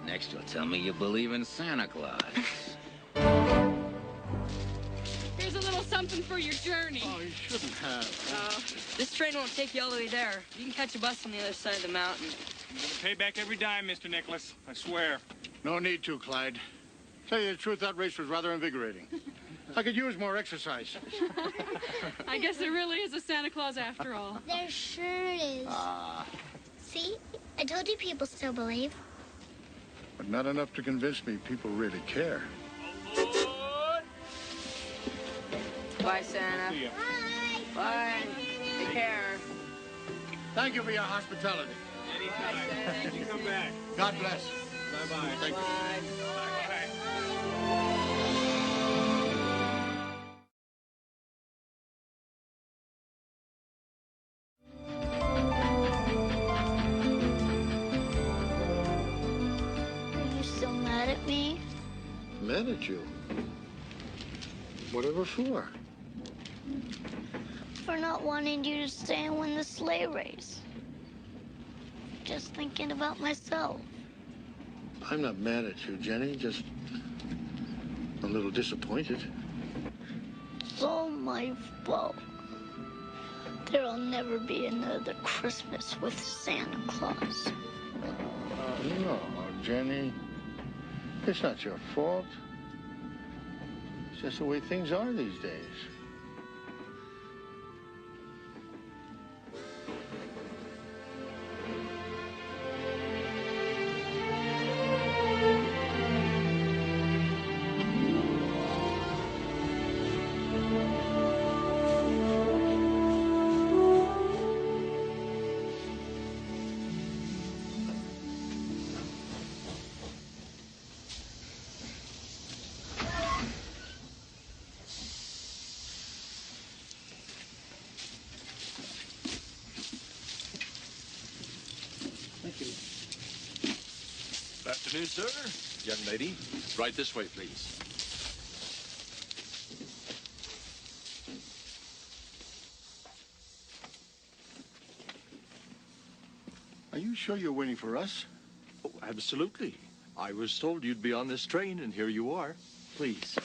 Next you'll tell me you believe in Santa Claus. Here's a little something for your journey. Oh, you shouldn't have. This train won't take you all the way there. You can catch a bus on the other side of the mountain. I'm gonna pay back every dime, Mr. Nicholas. I swear. No need to, Clyde. Tell you the truth, that race was rather invigorating. I could use more exercise. I guess there really is a Santa Claus after all. There sure is. See? I told you people still believe. But not enough to convince me people really care. Bye, Santa. See ya. Bye. Take care. Thank you for your hospitality. Anytime. You come back. God bless. Bye-bye. Thank you. Are you still mad at me? Mad at you? Whatever for? For not wanting you to stay and win the sleigh race. Just thinking about myself. I'm not mad at you, Jenny. Just a little disappointed. It's all my fault. There'll never be another Christmas with Santa Claus. No, Jenny. It's not your fault. It's just the way things are these days. Good afternoon, sir. Young lady, right this way, please. Are you sure you're waiting for us? Oh, absolutely. I was told you'd be on this train, and here you are. Please.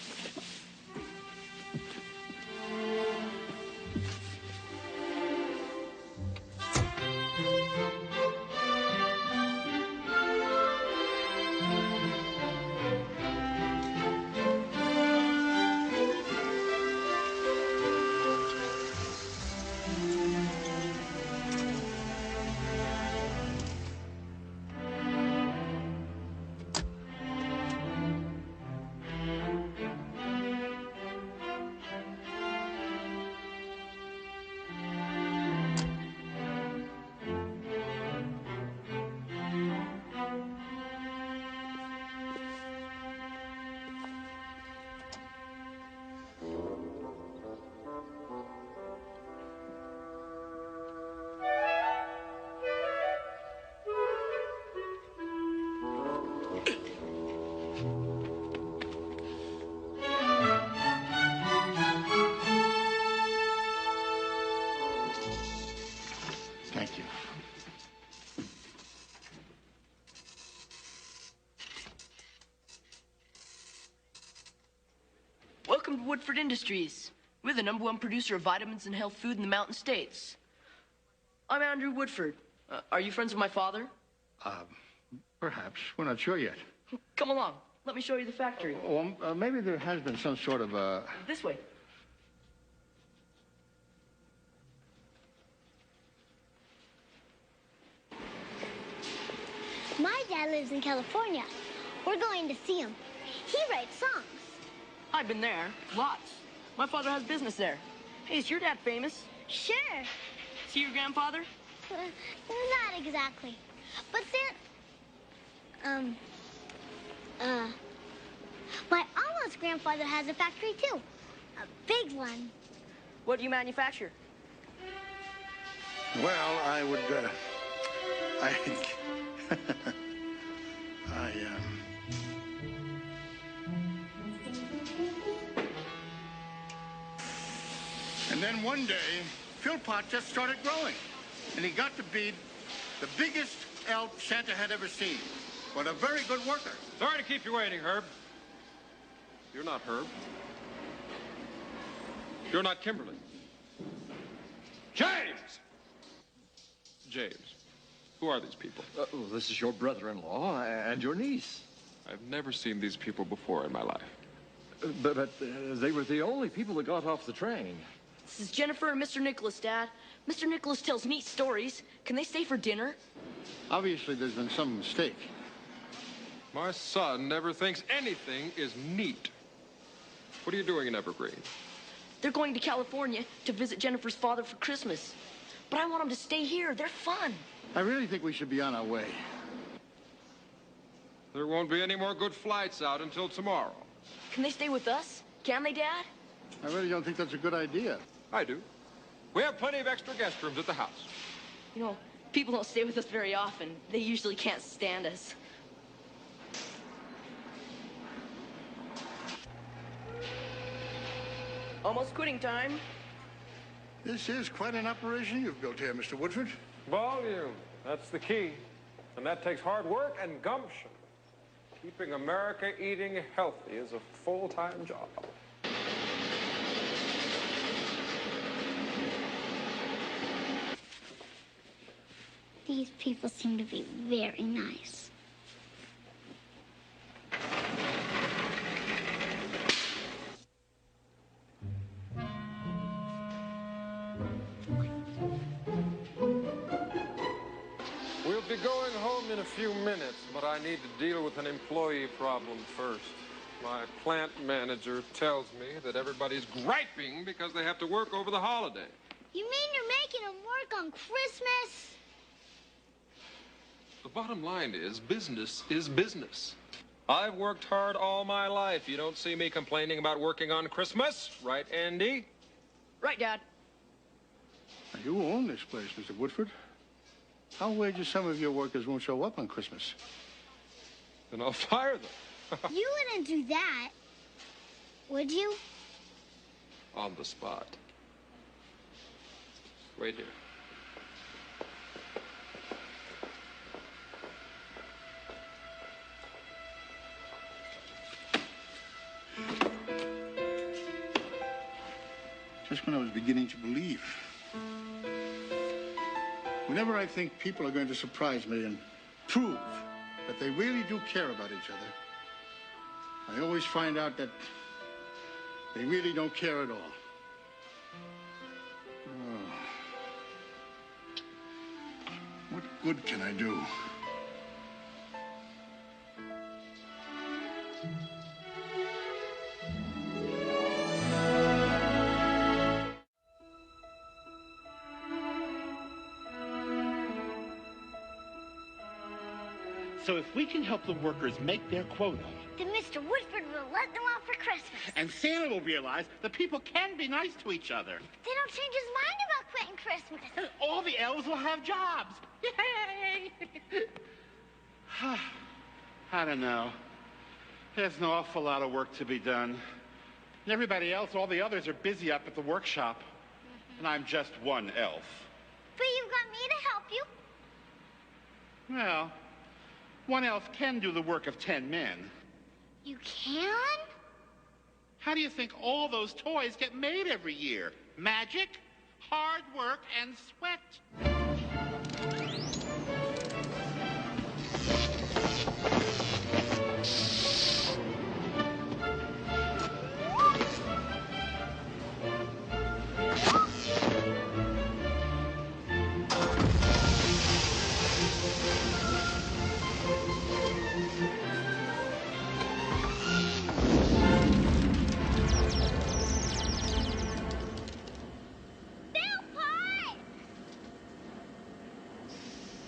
Thank you. Welcome to Woodford Industries. We're the #1 producer of vitamins and health food in the Mountain States. I'm Andrew Woodford. Are you friends with my father? Perhaps. We're not sure yet. Come along. Let me show you the factory. Well, maybe there has been some sort of This way. My dad lives in California. We're going to see him. He writes songs. I've been there. Lots. My father has business there. Hey, is your dad famous? Sure. See your grandfather? Not exactly. But my almost grandfather has a factory too. A big one. What do you manufacture? Well, I would, And then one day, Philpott just started growing. And he got to be the biggest elf Santa had ever seen. But a very good worker. Sorry to keep you waiting, Herb. You're not Herb. You're not Kimberly. James! James, who are these people? This is your brother-in-law and your niece. I've never seen these people before in my life. But they were the only people that got off the train. This is Jennifer and Mr. Nicholas, Dad. Mr. Nicholas tells neat stories. Can they stay for dinner? Obviously, there's been some mistake. My son never thinks anything is neat. What are you doing in Evergreen? They're going to California to visit Jennifer's father for Christmas. But I want them to stay here. They're fun. I really think we should be on our way. There won't be any more good flights out until tomorrow. Can they stay with us? Can they, Dad? I really don't think that's a good idea. I do. We have plenty of extra guest rooms at the house. You know, people don't stay with us very often. They usually can't stand us. Almost quitting time. This is quite an operation you've built here, Mr. Woodford. Volume. That's the key. And that takes hard work and gumption. Keeping America eating healthy is a full-time job. These people seem to be very nice. We'll be going home in a few minutes, but I need to deal with an employee problem first. My plant manager tells me that everybody's griping because they have to work over the holiday. You mean you're making them work on Christmas? The bottom line is business is business. I've worked hard all my life. You don't see me complaining about working on Christmas, right, Andy? Right, Dad. Now, you own this place, Mr. Woodford. How wages some of your workers won't show up on Christmas? Then I'll fire them. You wouldn't do that, would you? On the spot. Wait here. Just when I was beginning to believe. Whenever I think people are going to surprise me and prove that they really do care about each other, I always find out that they really don't care at all. Oh. What good can I do? So if we can help the workers make their quota, Then Mr. Woodford will let them off for Christmas. and Santa will realize that people can be nice to each other, They don't change his mind about quitting Christmas. and all the elves will have jobs. Yay! I don't know. There's an awful lot of work to be done. And everybody else, all the others, are busy up at the workshop. And I'm just one elf. But you've got me to help you. Well, one elf can do the work of 10 men. You can? How do you think all those toys get made every year? Magic, hard work, and sweat.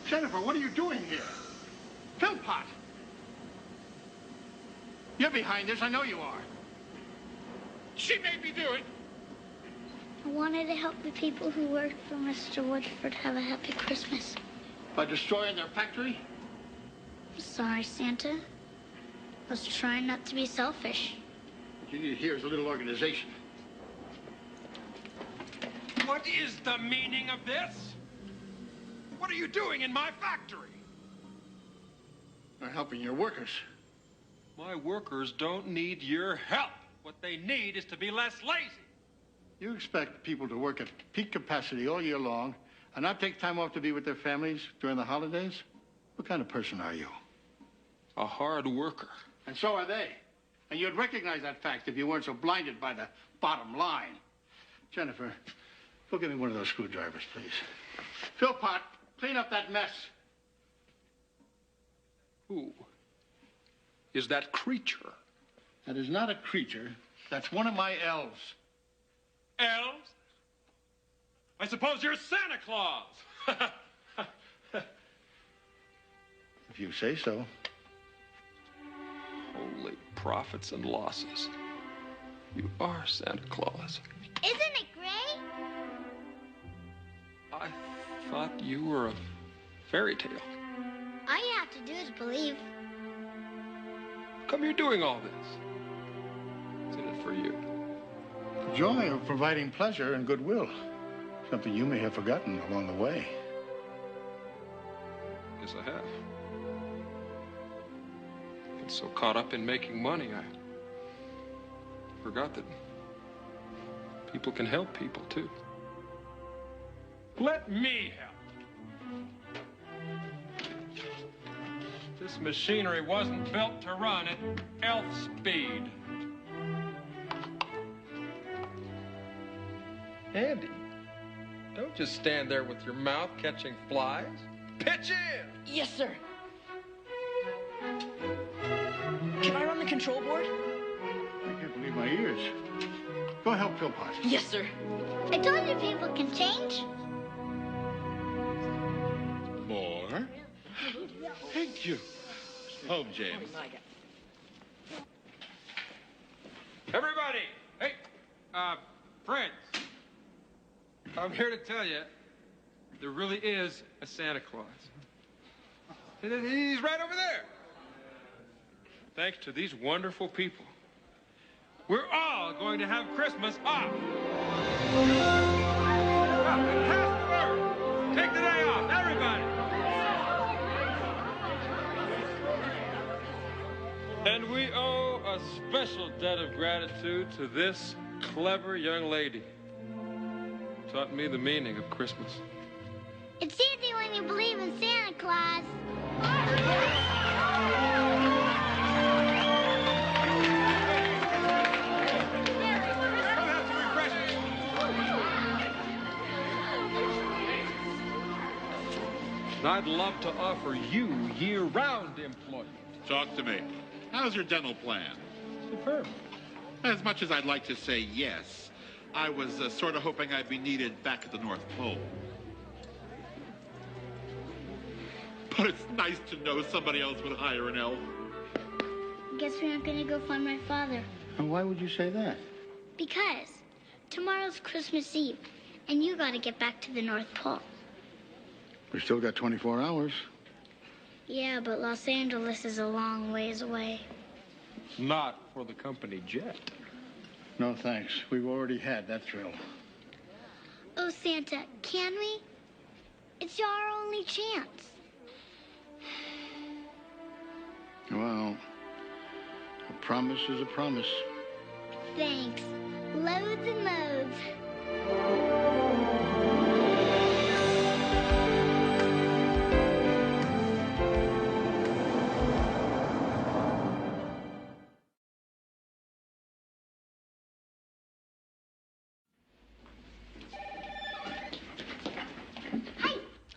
Jennifer, what are you doing here? Philpott! You're behind this, I know you are. She made me do it. I wanted to help the people who work for Mr. Woodford have a happy Christmas. By destroying their factory? I'm sorry, Santa. I was trying not to be selfish. What you need here is a little organization. What is the meaning of this? What are you doing in my factory? They're helping your workers. My workers don't need your help. What they need is to be less lazy. You expect people to work at peak capacity all year long and not take time off to be with their families during the holidays? What kind of person are you? A hard worker. And so are they. And you'd recognize that fact if you weren't so blinded by the bottom line. Jennifer, go get me one of those screwdrivers, please. Philpott, clean up that mess. Who is that creature? That is not a creature. That's one of my elves. Elves? I suppose you're Santa Claus. If you say so. Holy profits and losses. You are Santa Claus. Isn't it great? I thought you were a fairy tale. All you have to do is believe. How come you're doing all this? What's in it for you? The joy of providing pleasure and goodwill. Something you may have forgotten along the way. Guess I have. Been so caught up in making money, I forgot that people can help people, too. Let me help. This machinery wasn't built to run at elf speed. Andy, don't just stand there with your mouth catching flies. Pitch in! Yes, sir. Can I run the control board? I can't believe my ears. Go help Philpott. Yes, sir. I told you people can change. More? Thank you. Home, James. Everybody! Hey, friends. I'm here to tell you, there really is a Santa Claus. He's right over there. Thanks to these wonderful people, we're all going to have Christmas off. Take the day off, everybody. And we owe a special debt of gratitude to this clever young lady. Taught me the meaning of Christmas. It's easy when you believe in Santa Claus. And I'd love to offer you year-round employment. Talk to me. How's your dental plan? Superb. As much as I'd like to say yes, I was sort of hoping I'd be needed back at the North Pole. But it's nice to know somebody else would hire an elf. Guess we aren't gonna go find my father. And why would you say that? Because tomorrow's Christmas Eve, and you gotta get back to the North Pole. We still got 24 hours. Yeah, but Los Angeles is a long ways away. Not for the company jet. No, thanks. We've already had that thrill. Oh, Santa, can we? It's our only chance. Well, a promise is a promise. Thanks. Loads and loads.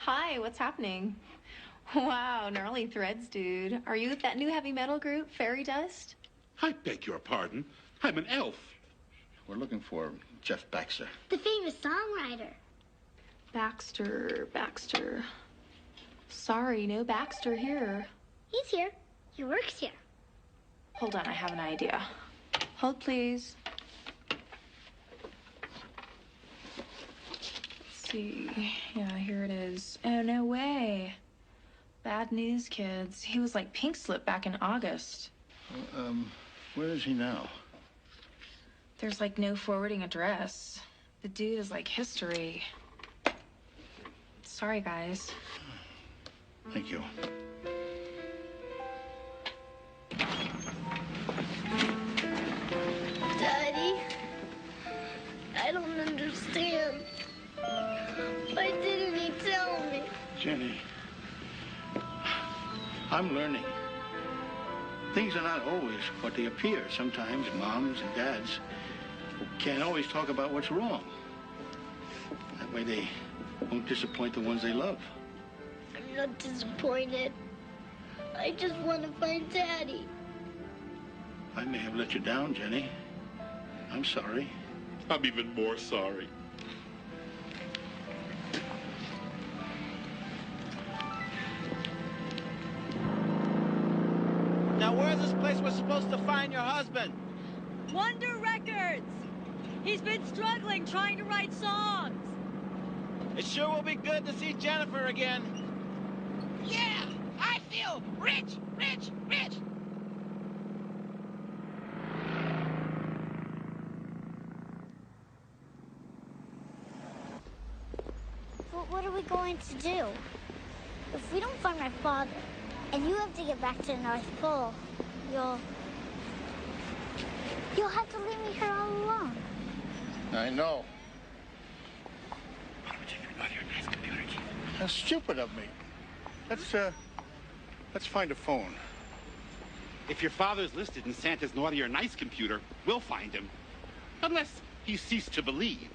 Hi, what's happening? Wow, gnarly threads, dude. Are you with that new heavy metal group, Fairy Dust? I beg your pardon. I'm an elf. We're looking for Jeff Baxter. The famous songwriter. Baxter. Sorry, no Baxter here. He's here. He works here. Hold on, I have an idea. Hold, please. Let's see. Yeah, here it is. Oh, no way. Bad news, kids. He was like pink slip back in August. Where is he now? There's like no forwarding address. The dude is like history. Sorry, guys. Thank you. Daddy, I don't understand. Why didn't he tell me? Jenny, I'm learning. Things are not always what they appear. Sometimes moms and dads can't always talk about what's wrong. That way they won't disappoint the ones they love. I'm not disappointed. I just want to find Daddy. I may have let you down, Jenny. I'm sorry. I'm even more sorry. Now, where's this place we're supposed to find your husband? Wonder Records. He's been struggling trying to write songs. It sure will be good to see Jennifer again. Yeah, I feel rich, rich, rich. But what are we going to do? If we don't find my father, and you have to get back to the North Pole, you'll have to leave me here all alone. I know. That's stupid of me. Let's find a phone. If your father's listed in Santa's Naughty or Nice computer, we'll find him. Unless he ceased to believe.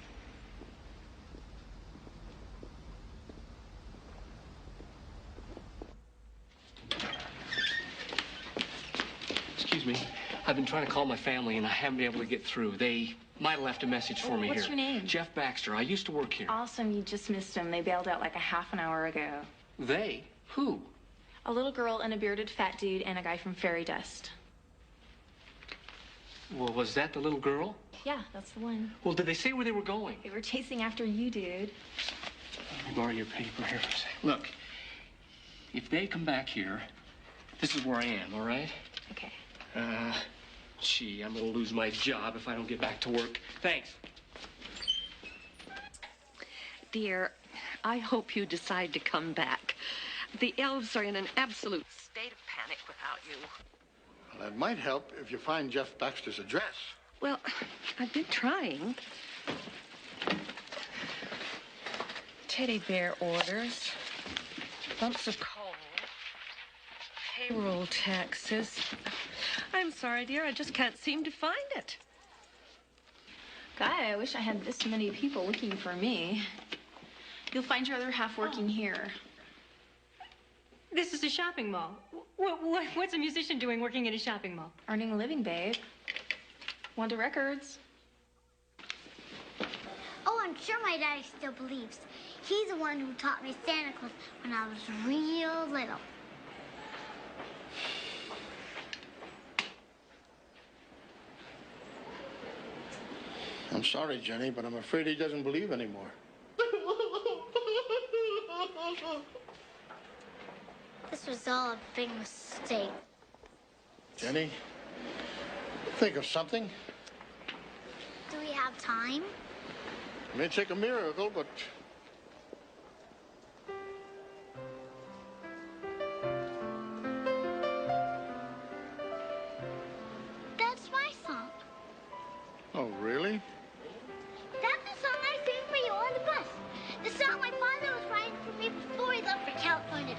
Excuse me. I've been trying to call my family, and I haven't been able to get through. They might have left a message for me here. What's your name? Jeff Baxter. I used to work here. Awesome, you just missed them. They bailed out like a half an hour ago. They? Who? A little girl and a bearded fat dude and a guy from Fairy Dust. Well, was that the little girl? Yeah, that's the one. Well, did they say where they were going? They were chasing after you, dude. Let me borrow your paper here for a second. Look, if they come back here, this is where I am, all right? Okay. Gee, I'm gonna lose my job if I don't get back to work. Thanks. Dear, I hope you decide to come back. The elves are in an absolute state of panic without you. Well, that might help if you find Jeff Baxter's address. Well, I've been trying. Teddy bear orders, lumps of coal, payroll taxes. I'm sorry, dear, I just can't seem to find it. Guy, I wish I had this many people looking for me. You'll find your other half working here. This is a shopping mall. What's a musician doing working in a shopping mall? Earning a living, babe. Wonder Records. Oh, I'm sure my daddy still believes. He's the one who taught me Santa Claus when I was real little. I'm sorry, Jenny, but I'm afraid he doesn't believe anymore. This was all a big mistake. Jenny, think of something. Do we have time? It may take a miracle, but... That's my song. Oh, really? That's the song I sang for you on the bus. The song my father was writing for me before he left for California.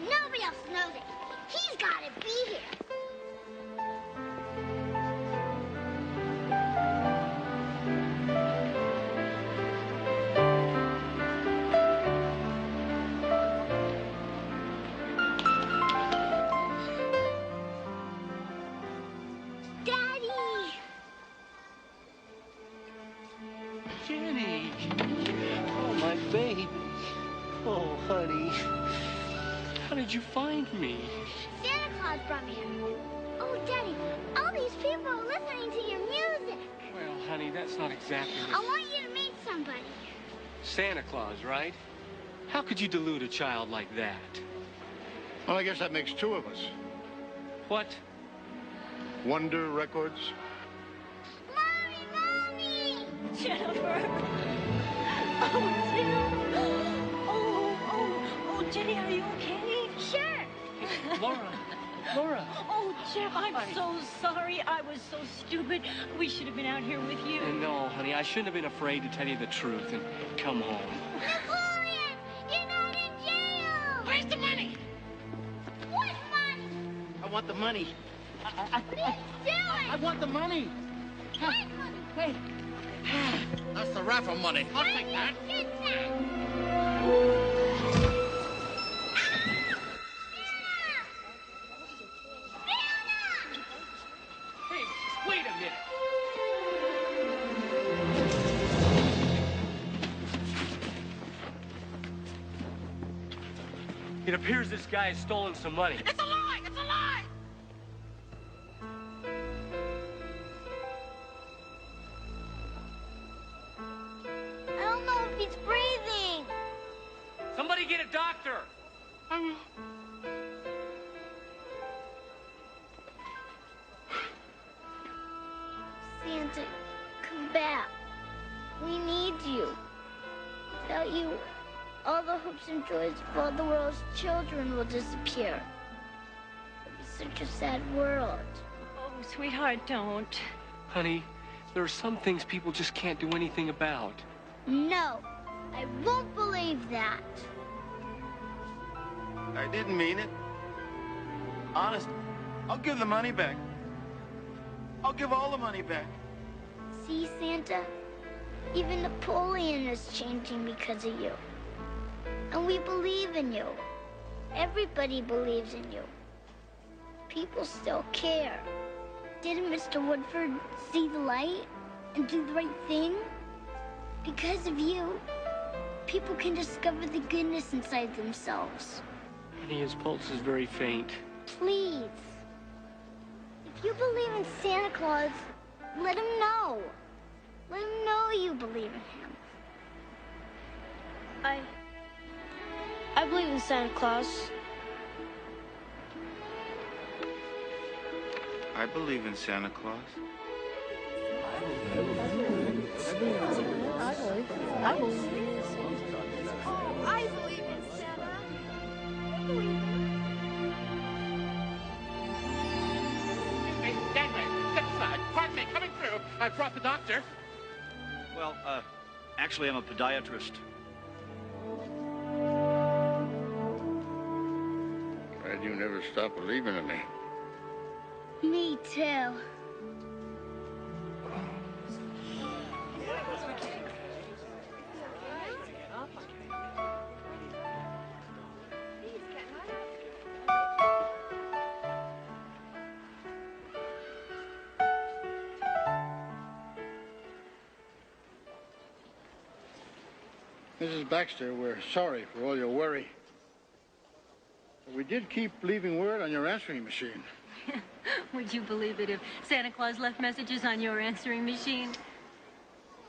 Nobody else knows it. He's got to be here. Daddy! Jenny! Oh, my baby. Oh, honey. How did you find me? Santa Claus brought me here. Oh, Daddy, all these people are listening to your music. Well, honey, that's not exactly I want you to meet somebody. Santa Claus, right? How could you delude a child like that? Well, I guess that makes two of us. What? Wonder Records. Mommy! Jennifer! Oh, Jennifer! Oh, Jenny, are you okay? Sure. Laura. Oh, Jeff, I'm so sorry. I was so stupid. We should have been out here with you. No, honey, I shouldn't have been afraid to tell you the truth and come home. Napoleon! You're not in jail! Where's the money? What money? I want the money. What are you doing? I want the money. What money? Wait. That's the raffle money. I'll take that. Hey, wait a minute. It appears this guy has stolen some money. It's a lie! It's a lie! you get a doctor? I will. Santa, come back. We need you. Without you, all the hopes and joys of all the world's children will disappear. It'll be such a sad world. Oh, sweetheart, don't. Honey, there are some things people just can't do anything about. No, I won't believe that. I didn't mean it. Honest, I'll give the money back. I'll give all the money back. See, Santa? Even Napoleon is changing because of you. And we believe in you. Everybody believes in you. People still care. Didn't Mr. Woodford see the light and do the right thing? Because of you, people can discover the goodness inside themselves. Honey, his pulse is very faint. Please. If you believe in Santa Claus, let him know. Let him know you believe in him. I believe in Santa Claus. I believe in Santa Claus. I believe in Santa. Hey, gangway, step aside. Pardon me, coming through. I brought the doctor. Well, actually, I'm a podiatrist. Glad you never stopped believing in me. Me too. Mrs. Baxter, we're sorry for all your worry. But we did keep leaving word on your answering machine. Would you believe it if Santa Claus left messages on your answering machine?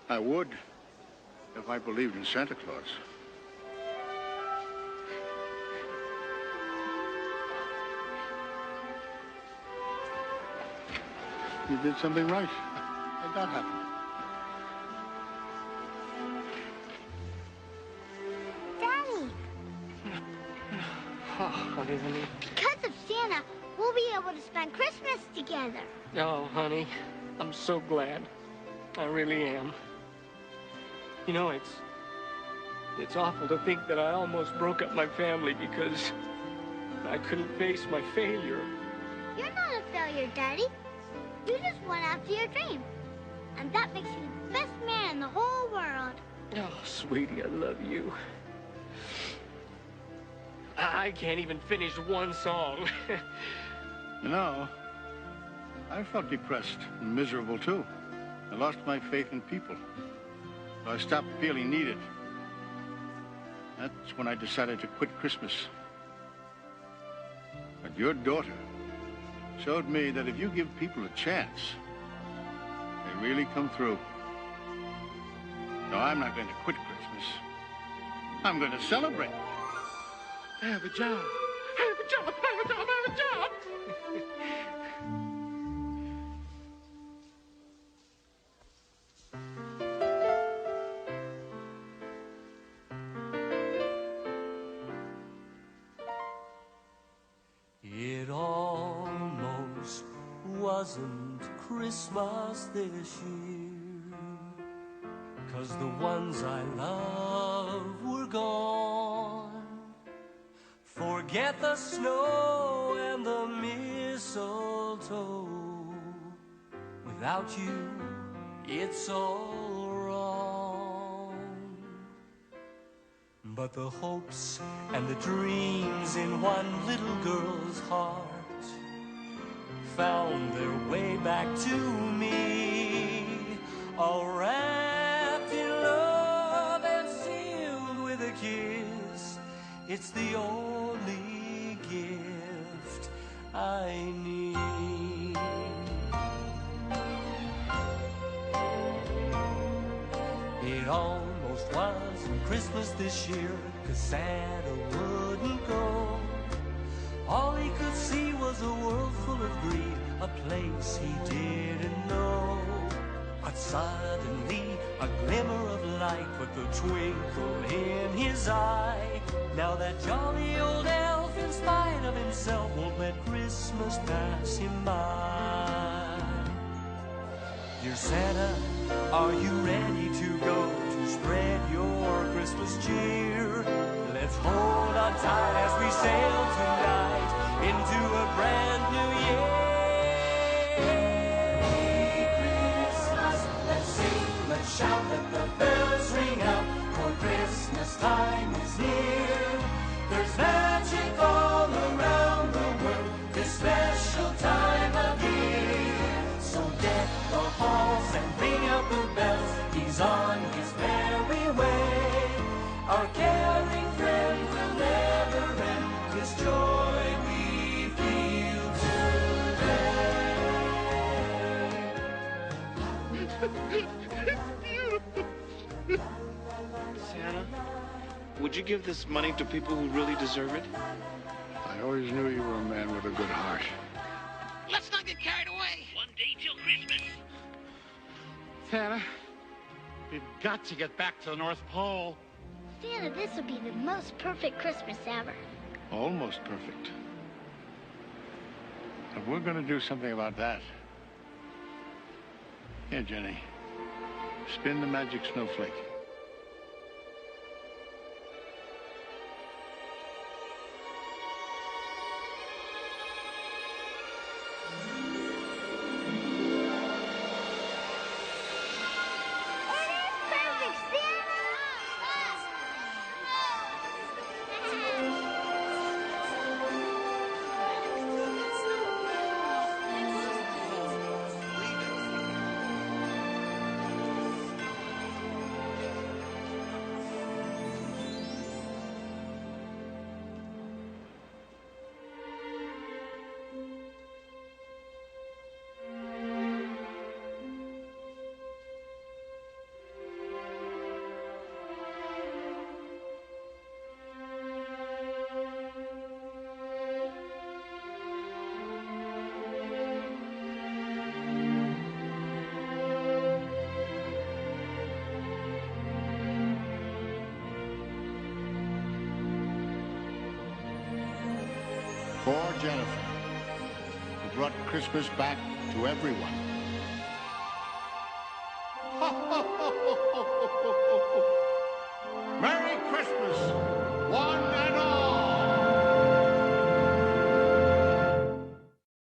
I would, if I believed in Santa Claus. You did something right. How'd that happen? Daddy, Oh, honey. because of Santa, we'll be able to spend Christmas together. Oh, honey, I'm so glad. I really am. You know, it's awful to think that I almost broke up my family because I couldn't face my failure. You're not a failure, Daddy. You just went after your dream. And that makes you the best man in the whole world. Oh, sweetie, I love you. I can't even finish one song. You know, I felt depressed and miserable, too. I lost my faith in people. So I stopped feeling needed. That's when I decided to quit Christmas. But your daughter showed me that if you give people a chance, they really come through. No, I'm not going to quit Christmas. I'm going to celebrate. I have a job. I have a job. I have a job. I have a job. It almost wasn't Christmas this year, 'cause the ones I love were gone. Forget the snow and the mistletoe. Without you, it's all wrong. But the hopes and the dreams in one little girl's heart found their way back to me, all wrapped in love and sealed with a kiss. It's the only gift I need. It It almost wasn't Christmas this year, 'cause Santa wouldn't go. All he could see was a world full of greed, a place he didn't know. But suddenly a glimmer of light put the twinkle in his eye. Now that jolly old elf, in spite of himself, won't let Christmas pass him by. Dear Santa, are you ready to go to spread your Christmas cheer? Let's hold on tight as we sail tonight into a brand new year. Merry Christmas, let's sing, let's shout, let the bells ring out, for Christmas time is near. There's magic all around the world this special time of year. So deck the halls and ring out the bells, he's on his merry way. Our caring friend will never end, this joy we feel today. Santa, would you give this money to people who really deserve it? I always knew you were a man with a good heart. Let's not get carried away. One day till Christmas. Santa, we've got to get back to the North Pole. Santa, this will be the most perfect Christmas ever. Almost perfect. But we're going to do something about that. Here, Jenny. Spin the magic snowflake. For Jennifer, who brought Christmas back to everyone.